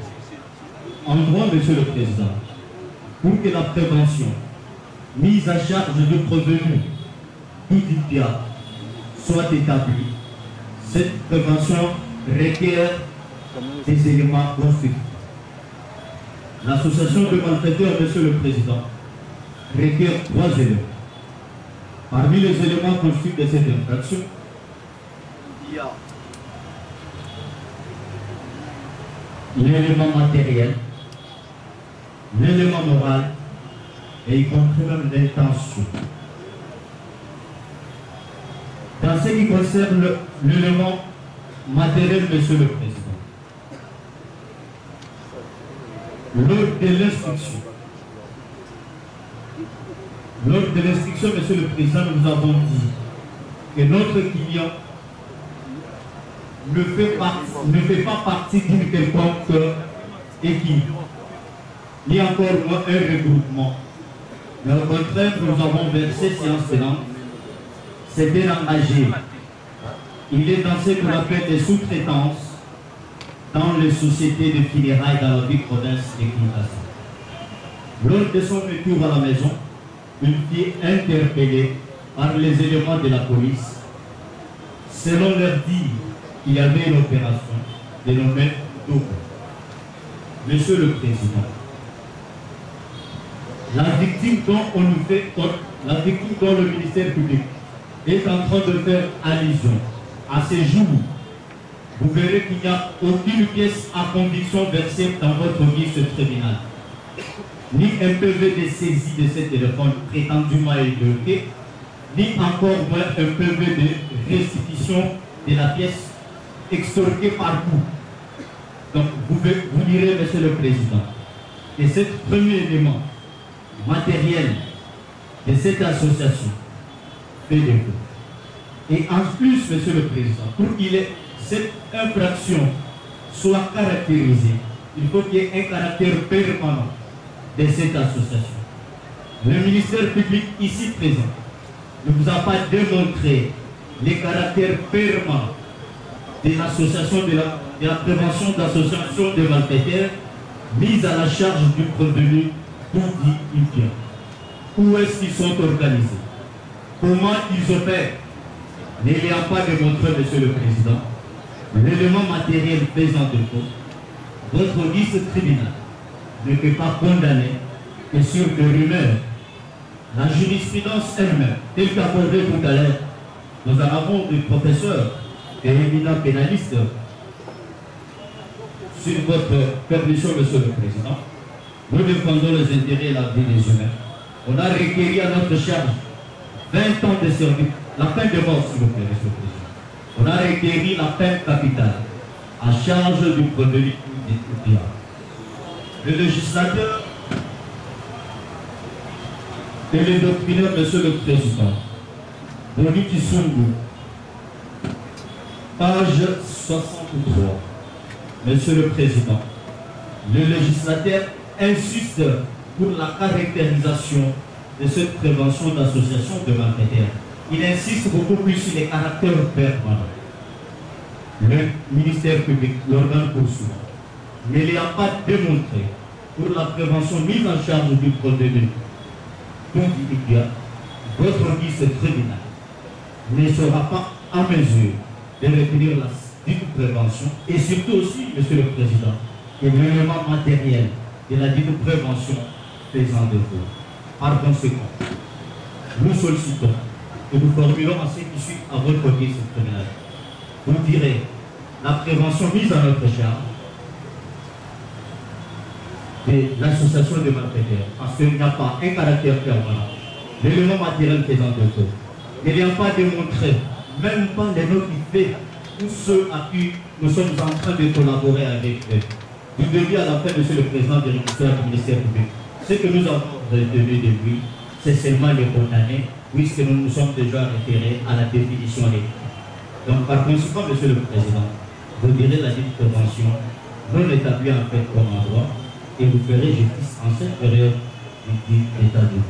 En droit, monsieur le président, pour que la prévention, mise à charge du prévenu, tout IPIA, soit établie, cette prévention requiert des éléments constitutifs. L'association de malfaiteurs, monsieur le président, requiert 3 éléments. Parmi les éléments constitutifs de cette infraction, il y a l'élément matériel, l'élément moral et y compris même l'intention. Dans ce qui concerne l'élément matériel, monsieur le président, lors de l'instruction, monsieur le président, nous avons dit que notre client ne fait pas partie d'une quelconque équipe, ni encore moins un regroupement. Mais au contraire, nous avons versé séance tenante, c'était engagé. Il est dans ce qu'on appelle des sous-traitances dans les sociétés de funérailles dans la ville province de Kinshasa. Lors de son retour à la maison, une fille interpellée par les éléments de la police, selon leur dire, il y avait une opération dénommée Double. Monsieur le Président, la victime dont on nous fait compte, la victime dont le ministère public est en train de faire allusion à ces jours, vous verrez qu'il n'y a aucune pièce à conviction versée dans votre guise tribunal, ni un PV de saisie de ce téléphone prétendument élevé, ni encore moins un PV de restitution de la pièce extorquée par vous. Donc vous direz, monsieur le président, que ce premier élément matériel de cette association fait défaut. Et en plus, monsieur le président, pour qu'il ait cette infraction soit caractérisée, il faut qu'il y ait un caractère permanent de cette association. Le ministère public ici présent ne vous a pas démontré les caractères permanents de l'association de la prévention d'associations de malfaiteurs mise à la charge du prévenu pour dit IPIA. Où est-ce qu'ils sont organisés? Comment ils opèrent? N'ayant pas démontré, monsieur le président, l'élément matériel pesant de faute, votre vice tribunal ne peut pas condamner que sur des rumeurs. La jurisprudence elle-même, telle qu'abordée tout à l'heure, nous en avons des professeurs et éminent pénaliste, sur votre permission, Monsieur le Président, nous défendons les intérêts et la vie des humains. On a requéri à notre charge 20 ans de service, la peine de mort, s'il vous plaît, Monsieur le Président. On a requéri la peine capitale à charge du prévenu des États. Le législateur et le doctrinaire, Monsieur le Président, Boni Kisungu, page 63. Monsieur le Président, le législateur insiste pour la caractérisation de cette prévention d'association de malfaiteurs. Il insiste beaucoup plus sur les caractères permanents. Le ministère public, l'organe poursuivant, mais il n'y a pas démontré pour la prévention mise en charge du prévenu, donc il y a votre vice tribunal ne sera pas en mesure de retenir la dite prévention et surtout aussi, Monsieur le Président, que l'élément matériel de la dite prévention faisant défaut. Par conséquent, nous sollicitons et nous formulons en ce qui suit à votre vice tribunal. Vous direz la prévention mise en notre charge de l'association de malfaiteurs, parce qu'il n'y a pas un caractère permanent, l'élément matériel faisant défaut. Il n'y a pas démontré, même pas les noms qui fait, tous ceux à qui nous sommes en train de collaborer avec eux. Du début à la fin, Monsieur le Président du ministère public, ce que nous avons retenu de lui, c'est seulement les condamnés, puisque nous nous sommes déjà référés à la définition des faits. Donc, par conséquent, Monsieur le Président, vous direz la dite prévention non établie en fait comme en droit, et vous ferez justice en cette période du dit état de droit.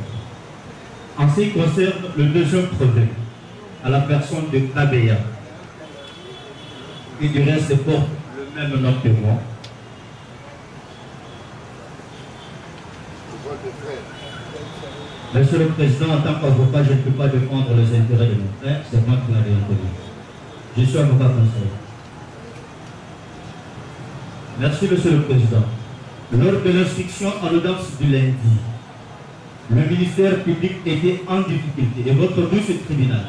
En ce qui concerne le deuxième problème, à la personne de Kabeya, qui du reste porte le même nom que moi, Monsieur le Président, en tant qu'avocat, je ne peux pas défendre les intérêts de mon frère, c'est moi qui l'avais introduit. Je suis avocat conseiller. Merci, Monsieur le Président. Lors de l'instruction en audience du lundi, le ministère public était en difficulté et votre vice-tribunal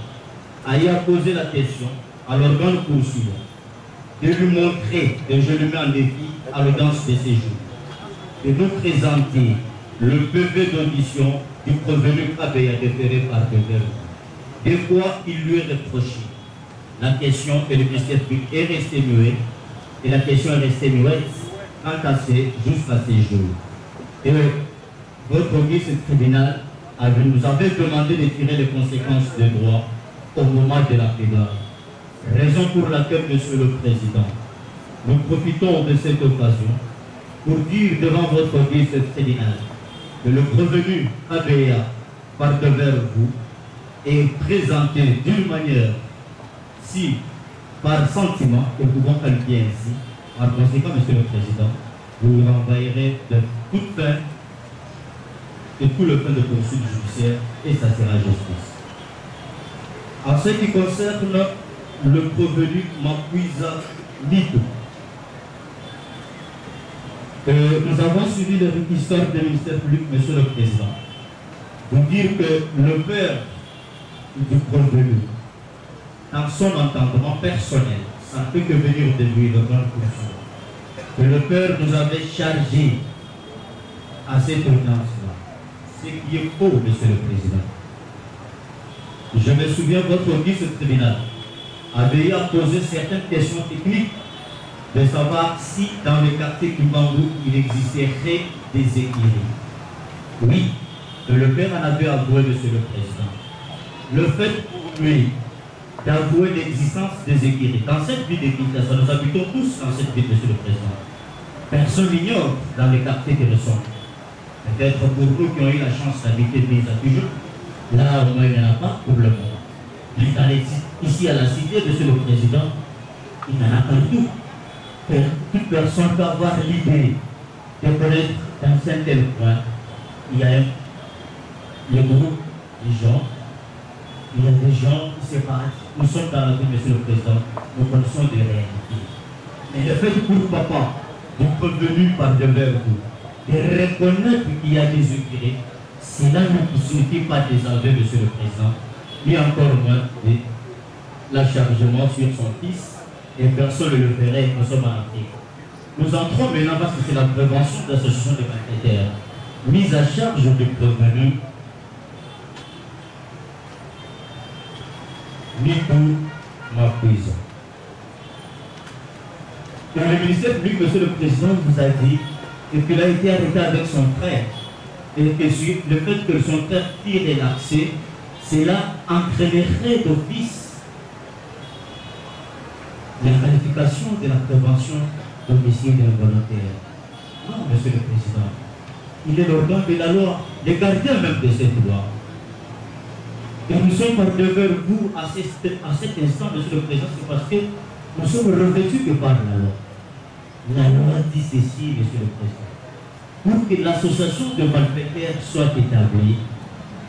a y posé la question à l'organe poursuivant de lui montrer, et je le mets en défi à l'audience de séjour, de nous présenter le PV d'audition du prévenu Kabeya déféré par Dever. De quoi il lui est reproché la question et le ministère public est resté muet et la question est restée muette quant à jusqu'à ces jours. Et votre vice-tribunal nous avait demandé de tirer les conséquences de droit au moment de la plaidoirie. Raison pour laquelle, Monsieur le Président, nous profitons de cette occasion pour dire devant votre vice-tribunal que le prévenu Kabeya par devers vous est présenté d'une manière si par sentiment, que nous pouvons qualifier ainsi. Par conséquent, Monsieur le Président, vous renvoyerez de toute fin et tout le fin de poursuite judiciaire et ça sera justice. En ce qui concerne le prévenu Mapuisa Nito, nous avons suivi les réquisitions du ministère public, Monsieur le Président, pour dire que le père du prévenu, dans son entendement personnel, ça ne peut que venir de lui, le grand poursuivant, que le père nous avait chargé à cette audience-là. Ce qui est faux, Monsieur le Président. Je me souviens, votre vice-tribunal avait posé certaines questions techniques de savoir si dans le quartier Kimbangu il existerait des équilibres. Oui, le père en avait avoué, Monsieur le Président. Le fait pour lui d'avouer l'existence des équilibres. Dans cette ville de Kinshasa, nous habitons tous dans cette ville, Monsieur le Président. Personne n'ignore dans les quartiers qui ressemblent. Peut-être pour nous qui ont eu la chance d'habiter à toujours, là au moins il n'y en a pas pour le moment. Mais ici à la cité, Monsieur le Président, il n'y en a pas du tout. Toute personne peut avoir l'idée de connaître dans un tel point, il y a le groupe des gens, il y a des gens qui se battent. Nous sommes dans la vie, Monsieur le Président, nous connaissons des réalités. Mais le fait pour papa, de prévenu par devers vous, de reconnaître qu'il y a des équilibres, cela ne signifie pas désalver, Monsieur le Président, ni encore moins la chargement sur son fils et personne ne le ferait, nous sommes en Afrique. Nous entrons maintenant parce que c'est la prévention de l'association des malfaiteurs. Mise à charge du prévenu, ni pour ma prison. Et le ministère public, monsieur le président, vous a dit qu'il a été arrêté avec son frère. Et que le fait que son frère tire l'accès, cela entraînerait d'office la qualification de la prévention d'homicide involontaire. Non, monsieur le président. Il est l'organe de la loi, le gardien même de cette loi. Et nous sommes devant vous à cet instant, monsieur le président, c'est parce que nous sommes revêtus que par la loi. La loi dit ceci, monsieur le président. Pour que l'association de malfaiteurs soit établie,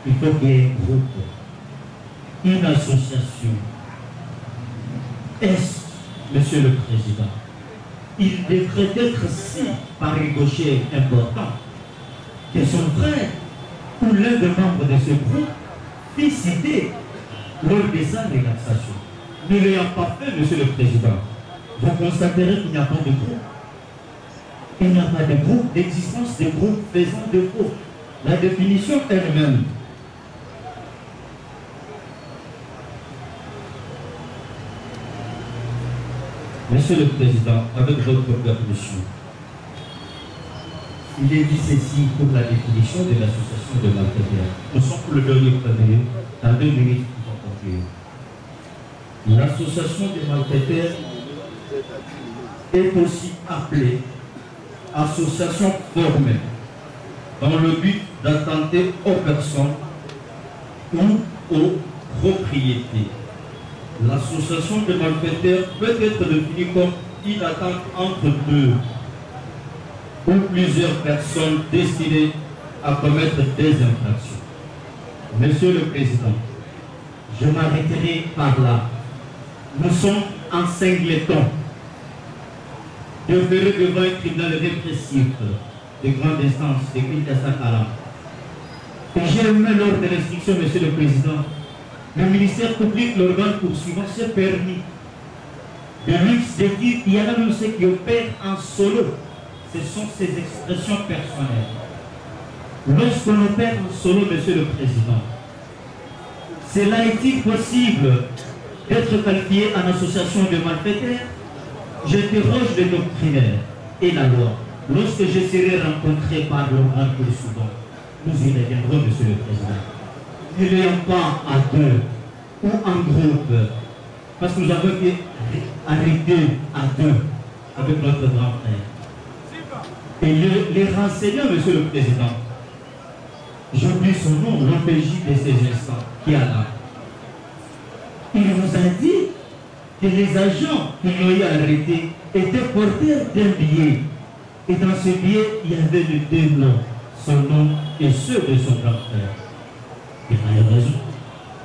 il faut qu'il y ait un groupe, une association. Est-ce, monsieur le président, il devrait être si, par ricochet important, que son frère ou l'un des membres de ce groupe fut cité lors de sa relaxation. Ne l'ayant pas fait, monsieur le président, vous constaterez qu'il n'y a pas de groupe. Il n'y a pas de groupe, d'existence de groupes faisant défaut. La définition elle-même. Monsieur le Président, avec votre permission, il est dit ceci pour la définition de l'association de malfaiteurs. Nous sommes pour le dernier premier, dans 2 minutes pour conclure. L'association des malfaiteurs est aussi appelée association formée dans le but d'attenter aux personnes ou aux propriétés. L'association des malfaiteurs peut être définie comme une attente entre 2 ou plusieurs personnes destinées à commettre des infractions. Monsieur le Président, je m'arrêterai par là. Nous sommes en singleton, demeurés devant un tribunal répressif de grande instance, de Kinshasa-Kala. Et j'ai aimé lors de l'instruction, monsieur le Président, le ministère public, l'organe poursuivant, s'est permis de lui dire qu'il y en a même ceux qui opèrent en solo. Ce sont ces expressions personnelles. Lorsqu'on opère en solo, monsieur le Président, cela est-il possible d'être qualifié en association de malfaiteurs? J'interroge le doctrinaire et la loi. Lorsque je serai rencontré par l'organe poursuivant, nous y reviendrons, monsieur le Président. Ne l'ayons pas à 2 ou en groupe, parce que nous avons été arrêtés à 2 avec notre grand frère. Et les renseignants, monsieur le Président, j'oublie son nom, l'OPJ de ces instants, qui est là. Il vous a dit que les agents qui l'ont eu arrêté étaient porteurs d'un billet. Et dans ce billet, il y avait les 2 noms, son nom et ceux de son grand frère. Et malheureusement,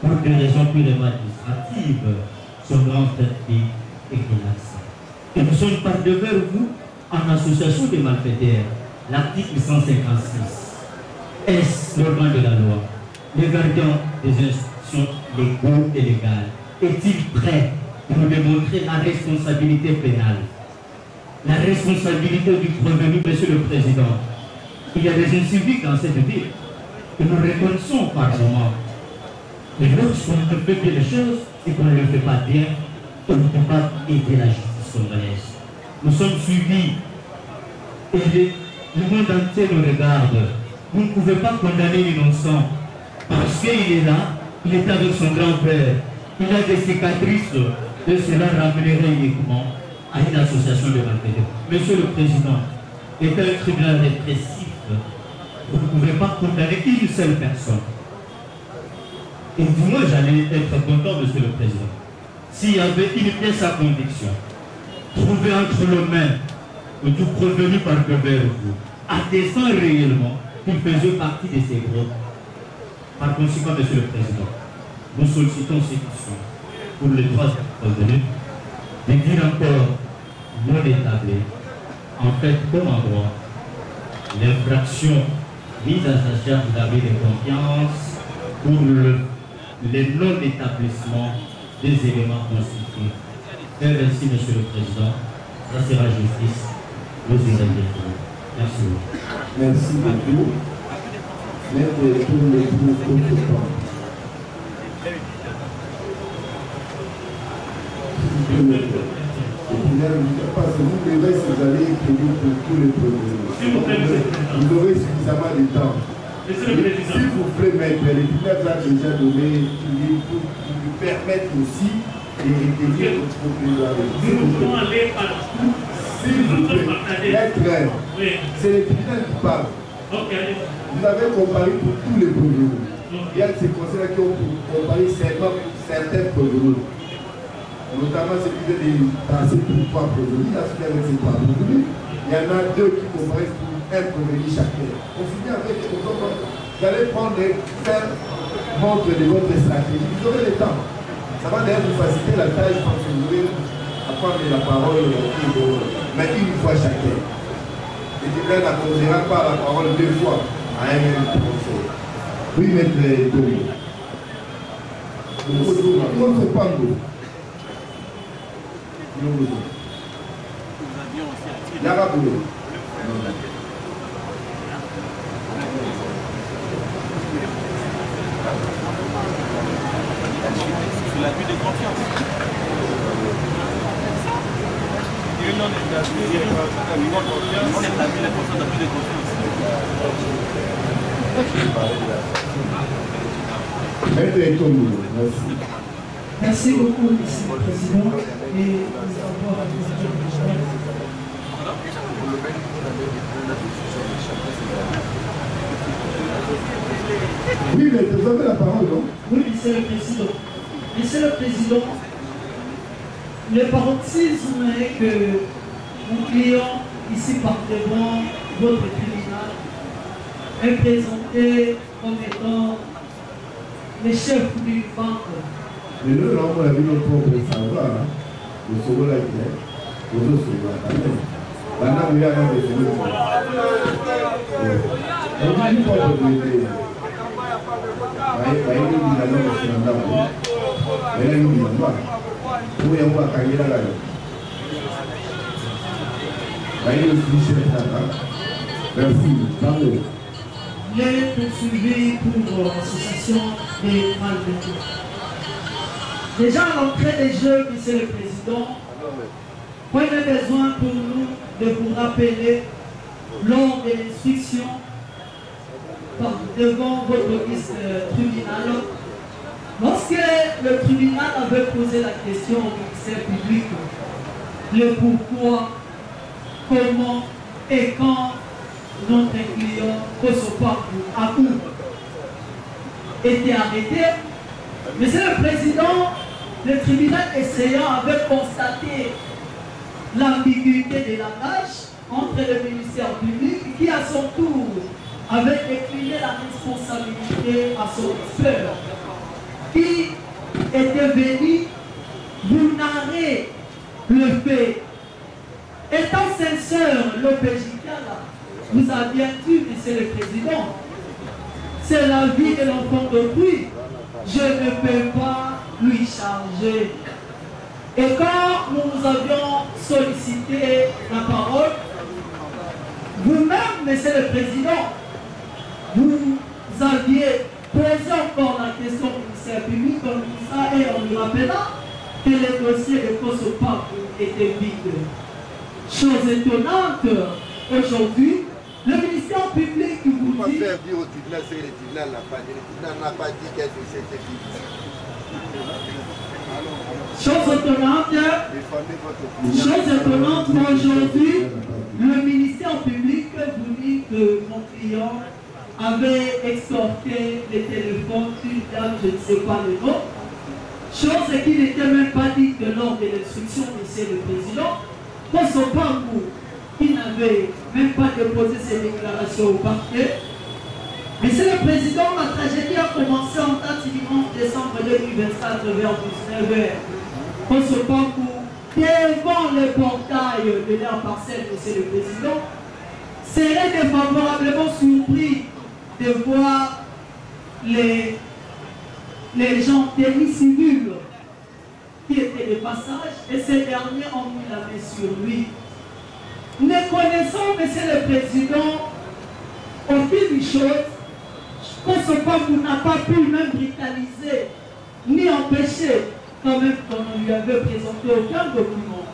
pour des raisons purement administratives, son grand frère est relaxé. Et nous sommes par devers vous en association des malfaiteurs, l'article 156. Est-ce l'organe de la loi? Le gardien des institutions légaux et légales est-il prêt pour nous démontrer la responsabilité pénale? La responsabilité du prévenu, monsieur le Président. Il y a des inciviques dans cette ville que nous reconnaissons par moment. Mais lorsqu'on ne fait bien les choses et qu'on ne le fait pas bien, on ne peut pas aider la justice congolaise. Nous sommes suivis et le monde entier nous regarde. Vous ne pouvez pas condamner l'innocent parce qu'il est là, il est avec son grand-père, il a des cicatrices et cela ramènerait uniquement à une association de malfaiteurs. Monsieur le Président, étant un tribunal répressif, vous ne pouvez pas condamner une seule personne. Et moi, j'allais être content, monsieur le Président, s'il y avait une pièce à conviction trouvée entre les mains du prévenu par devers vous, attestant réellement qu'il faisait partie de ces groupes. Par conséquent, monsieur le Président, nous sollicitons ces questions pour les 3 prévenus de dire encore non établi, en fait, comme en droit, l'infraction mise à sa charge d'abus de confiance pour le non-établissement des éléments constitutifs. Faire ainsi, Monsieur le Président, ça sera justice. Nous y reviendrons. Merci. Merci beaucoup. Maître pour les groupes parce que vous devez ces années pour tous les problèmes. Vous aurez suffisamment de temps. S'il vous plaît, maître, les pilotes là déjà donné pour nous permettre aussi de retenir notre problème. S'il vous plaît, maître, c'est les pilotes qui parlent. Vous avez comparé pour tous les problèmes. Il y a ces conseils qui ont comparé seulement certains problèmes. Notamment ceux qui viennent de passer pour 3 produits, là, celui avec ces 3 produits, il y en a 2 qui comparaissent pour un produit chacun. On finit avec, vous allez prendre et faire montre de votre stratégie. Vous aurez le temps. Ça va d'ailleurs vous faciliter la tâche quand vous aurez à prendre la parole, mais une fois chacun. Et tu n'accorderas pas la parole 2 fois à un même conseil. Oui, maître Togo. Notre pango. Yaraboulé. C'est l'abus de confiance. On établit la confiance d'abus de confiance. Merci. Merci beaucoup, Monsieur le Président. Et nous avons oui, mais vous avez la parole, non? Oui, Monsieur le Président. Monsieur le Président, le paroxysme est que mon client, ici par devant votre tribunal, est présenté comme étant le chef d'une banque. Mais nous, on a vu notre propre savoir, le second là, le second. Maintenant, nous avons des secondes. On a une propre vérité. Merci. Il est poursuivi pour association des malfaiteurs. Déjà à l'entrée des Jeux, Monsieur le Président, point de besoin pour nous de vous rappeler lors de l'instruction devant votre tribunal, lorsque le tribunal avait posé la question au ministère public, le pourquoi, comment et quand notre client Kosopaku Akou était arrêté, Monsieur le Président, le tribunal essayant avait constaté l'ambiguïté des langages entre le ministère public qui à son tour avait décliné la responsabilité à son expert qui était venu vous narrer le fait. Étant sincère, l'OPJ vous a bien dit, Monsieur le Président, c'est la vie de l'enfant d'autrui. Je ne peux pas lui charger. Et quand nous avions sollicité la parole, vous-même, Monsieur le Président, vous aviez posé encore la question au ministère public comme ça et en nous rappelant que le dossier de Kosopaku était vide. Chose étonnante, aujourd'hui, le ministère public vous dit... faire dire au tribunal ce que le tribunal n'a pas dit. Le tribunal n'a pas dit qu'elle était vide. Chose étonnante, aujourd'hui, le ministère public vous dit que mon client avait extorqué les téléphones d'une dame, je ne sais pas le nom, chose qui n'était même pas dite lors de l'instruction, Monsieur le Président, Kosopaku, qui n'avait même pas déposé ses déclarations au parquet. Monsieur le Président, la tragédie a commencé en date du 11 décembre 2024 vers 19h. Kosopaku, devant le portail de leur parcelle, Monsieur le Président, serait défavorablement surpris de voir les gens tenus civils qui étaient était de passage et ces derniers ont mis la main sur lui. Ne connaissant, Monsieur le Président, aucune chose, Kosopamu n'a pas pu même brutaliser ni empêcher quand même qu'on ne lui avait présenté aucun document.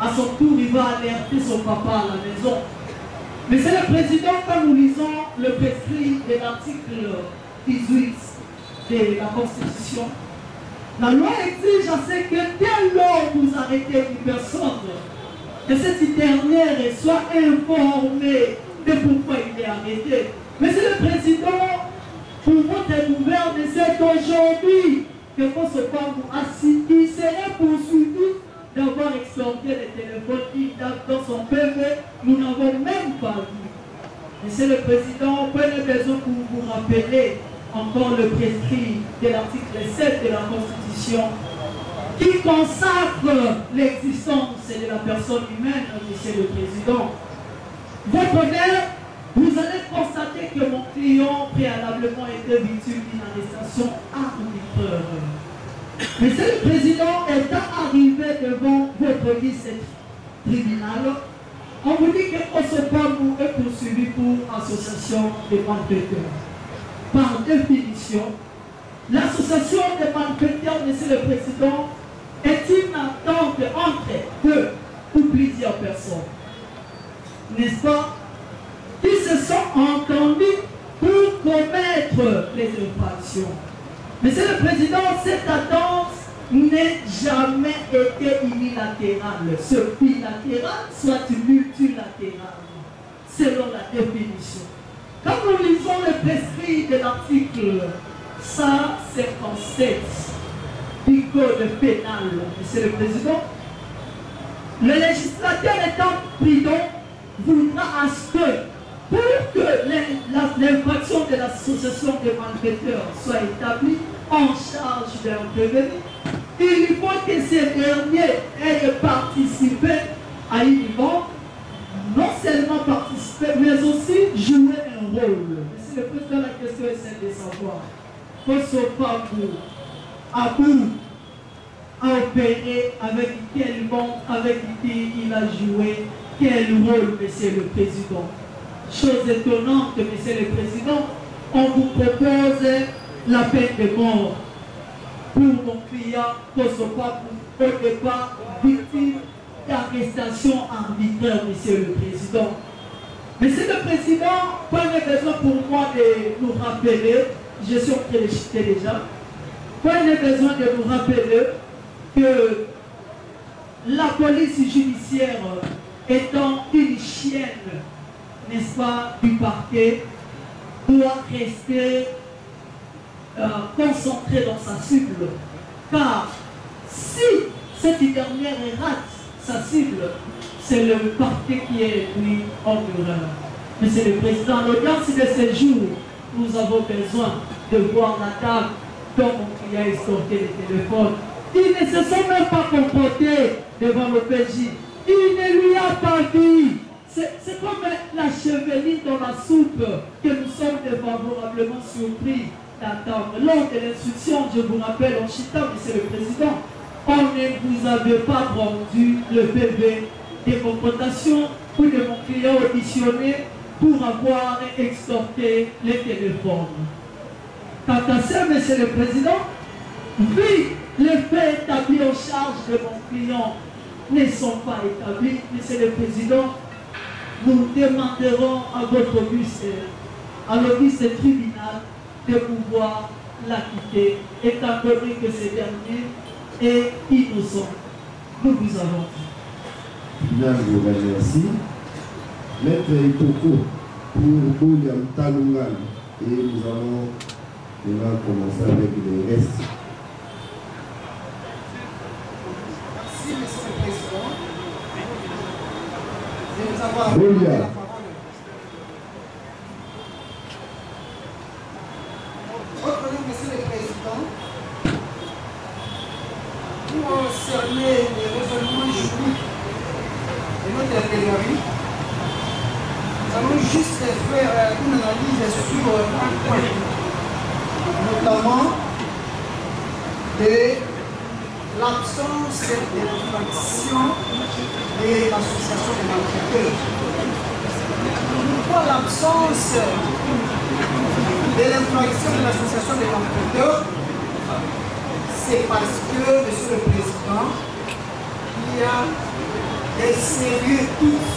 À son tour, il va alerter son papa à la maison. Monsieur le Président, quand nous lisons le prescrit de l'article 18 de la Constitution, la loi exige à ce que dès lors vous arrêtez une personne, que cette dernière soit informée de pourquoi il est arrêté. Monsieur le Président, pour votre gouverne, c'est aujourd'hui que Kosopamu il serait poursuivi d'avoir extorqué les téléphones qui datent dans son PV. Nous n'avons même pas vu. Monsieur le Président, prenez besoin pour vous rappeler encore le prescrit de l'article 7 de la Constitution qui consacre l'existence de la personne humaine, Monsieur le Président. Votre honneur, vous allez constater que mon client préalablement était victime d'une arrestation arbitraire. Monsieur le Président, étant arrivé devant votre vice-tribunal, on vous dit que Kosopamu est poursuivi pour association de malfaiteurs. Par définition, l'association de malfaiteurs, Monsieur le Président, est une entente entre deux ou plusieurs personnes, n'est-ce pas, qui se sont entendus pour commettre les infractions. Monsieur le Président, cette attente n'a jamais été unilatérale, soit bilatérale, soit multilatérale, selon la définition. Quand nous lisons le prescrit de l'article 157 du Code pénal, Monsieur le Président, le législateur étant prudent voudra à ce que, pour que l'infraction de l'association de malfaiteurs soit établie en charge d'un prévenu, il faut que ces derniers aient participé à une vente, non seulement participer, mais aussi jouer un rôle. Monsieur le Président, la question est celle de savoir, Kosopamu a opéré avec quel monde, avec qui il a joué, quel rôle, Monsieur le Président. Chose étonnante, Monsieur le Président, on vous propose la peine de mort pour mon client Kosopamu, au départ victime d'arrestation arbitraire, Monsieur le Président. Monsieur le Président, prenez besoin pour moi de nous rappeler, je suis en train de chuter déjà, prenez besoin de nous rappeler que la police judiciaire étant une chienne, n'est-ce pas, du parquet, doit rester concentrée dans sa cible. Car si cette dernière rate sa cible, c'est le parquet qui est lui en erreur. Monsieur le Président, l'audience de ce jour, nous avons besoin de voir la dame dont mon client a escorté les téléphones. Ils ne se sont même pas comportés devant le PJ. Il ne lui a pas dit. C'est comme la cheveline dans la soupe que nous sommes défavorablement surpris d'attendre. Lors de l'instruction, je vous rappelle en chitant, Monsieur le Président, on ne vous avait pas rendu le PV de confrontation ou de mon client auditionné pour avoir extorqué les téléphones. Quant à ça, Monsieur le Président, vu les faits établis en charge de mon client ne sont pas établis, Monsieur le Président, nous demanderons à votre vice-tribunal de pouvoir l'acquitter, étant donné que ce dernier est innocent. Nous vous avons dit. Tribunal vous remercie. Maître Itoko pour William Talungan, et nous allons maintenant commencer avec les restes. Merci, Monsieur le Président. Je vais vous avoir la parole. Votre nom, Monsieur le Président, pour cerner les raisonnements juridiques de notre plaidoirie, nous allons juste faire une analyse sur un point, notamment de l'absence de l'infraction de l'association des malfaiteurs. Pourquoi l'absence de l'infraction de l'association des malfaiteurs? C'est parce que, Monsieur le Président, il y a des sérieux tous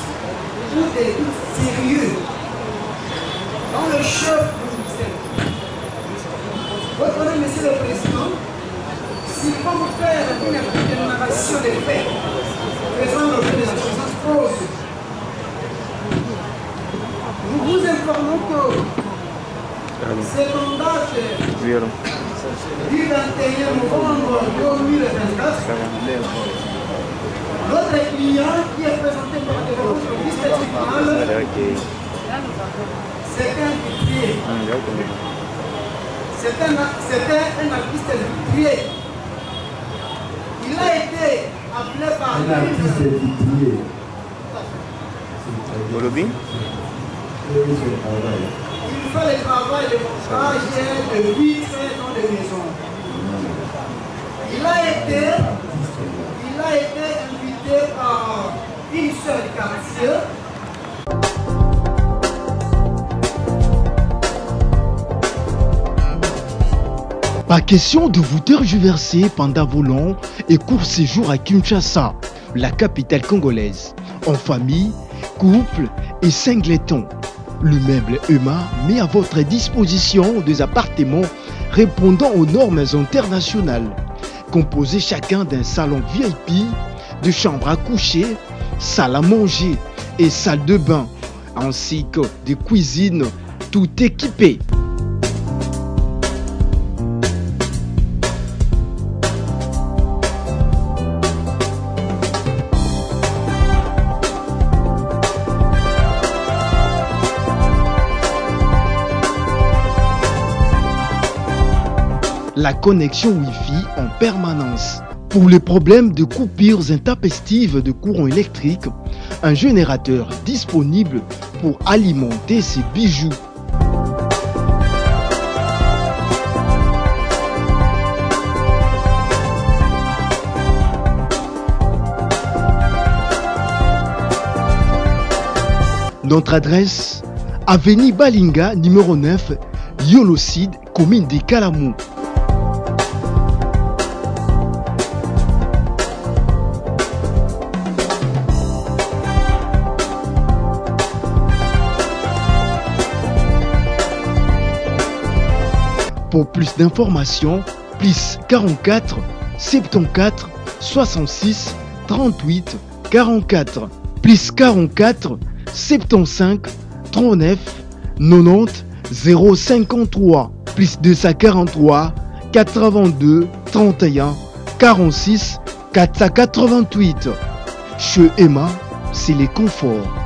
des doutes sérieux dans le chef du ministère. Vous comprenez, Monsieur le Président, s'il faut vous faire une énumération des faits faisant l'objet de la présence cause, nous vous informons que c'est en date du 21 novembre 2024, notre client qui est présenté par le ministère tribunal, c'est un vitrier. C'était un artiste vitrier. Il a été appelé par un artiste vitrier. Il fait le travail de montage de vitres dans des maisons. Il a été invité par une seule quartier. Pas question de vous tergiverser pendant vos longs et courts séjours à Kinshasa, la capitale congolaise. En famille, couple et singleton. Le meuble EMA met à votre disposition des appartements répondant aux normes internationales, composés chacun d'un salon VIP, de chambres à coucher, salle à manger et salle de bain, ainsi que de cuisines tout équipées. La connexion Wi-Fi en permanence. Pour les problèmes de coupures intempestives de courant électrique, un générateur disponible pour alimenter ces bijoux. Notre adresse, avenue Balinga, numéro 9, Yolocide, commune de Kalamou. Pour plus d'informations, plus 44 74 66 38 44, plus 44 75 39 90 053, plus 243 82 31 46 488. Chez Emma, c'est les conforts.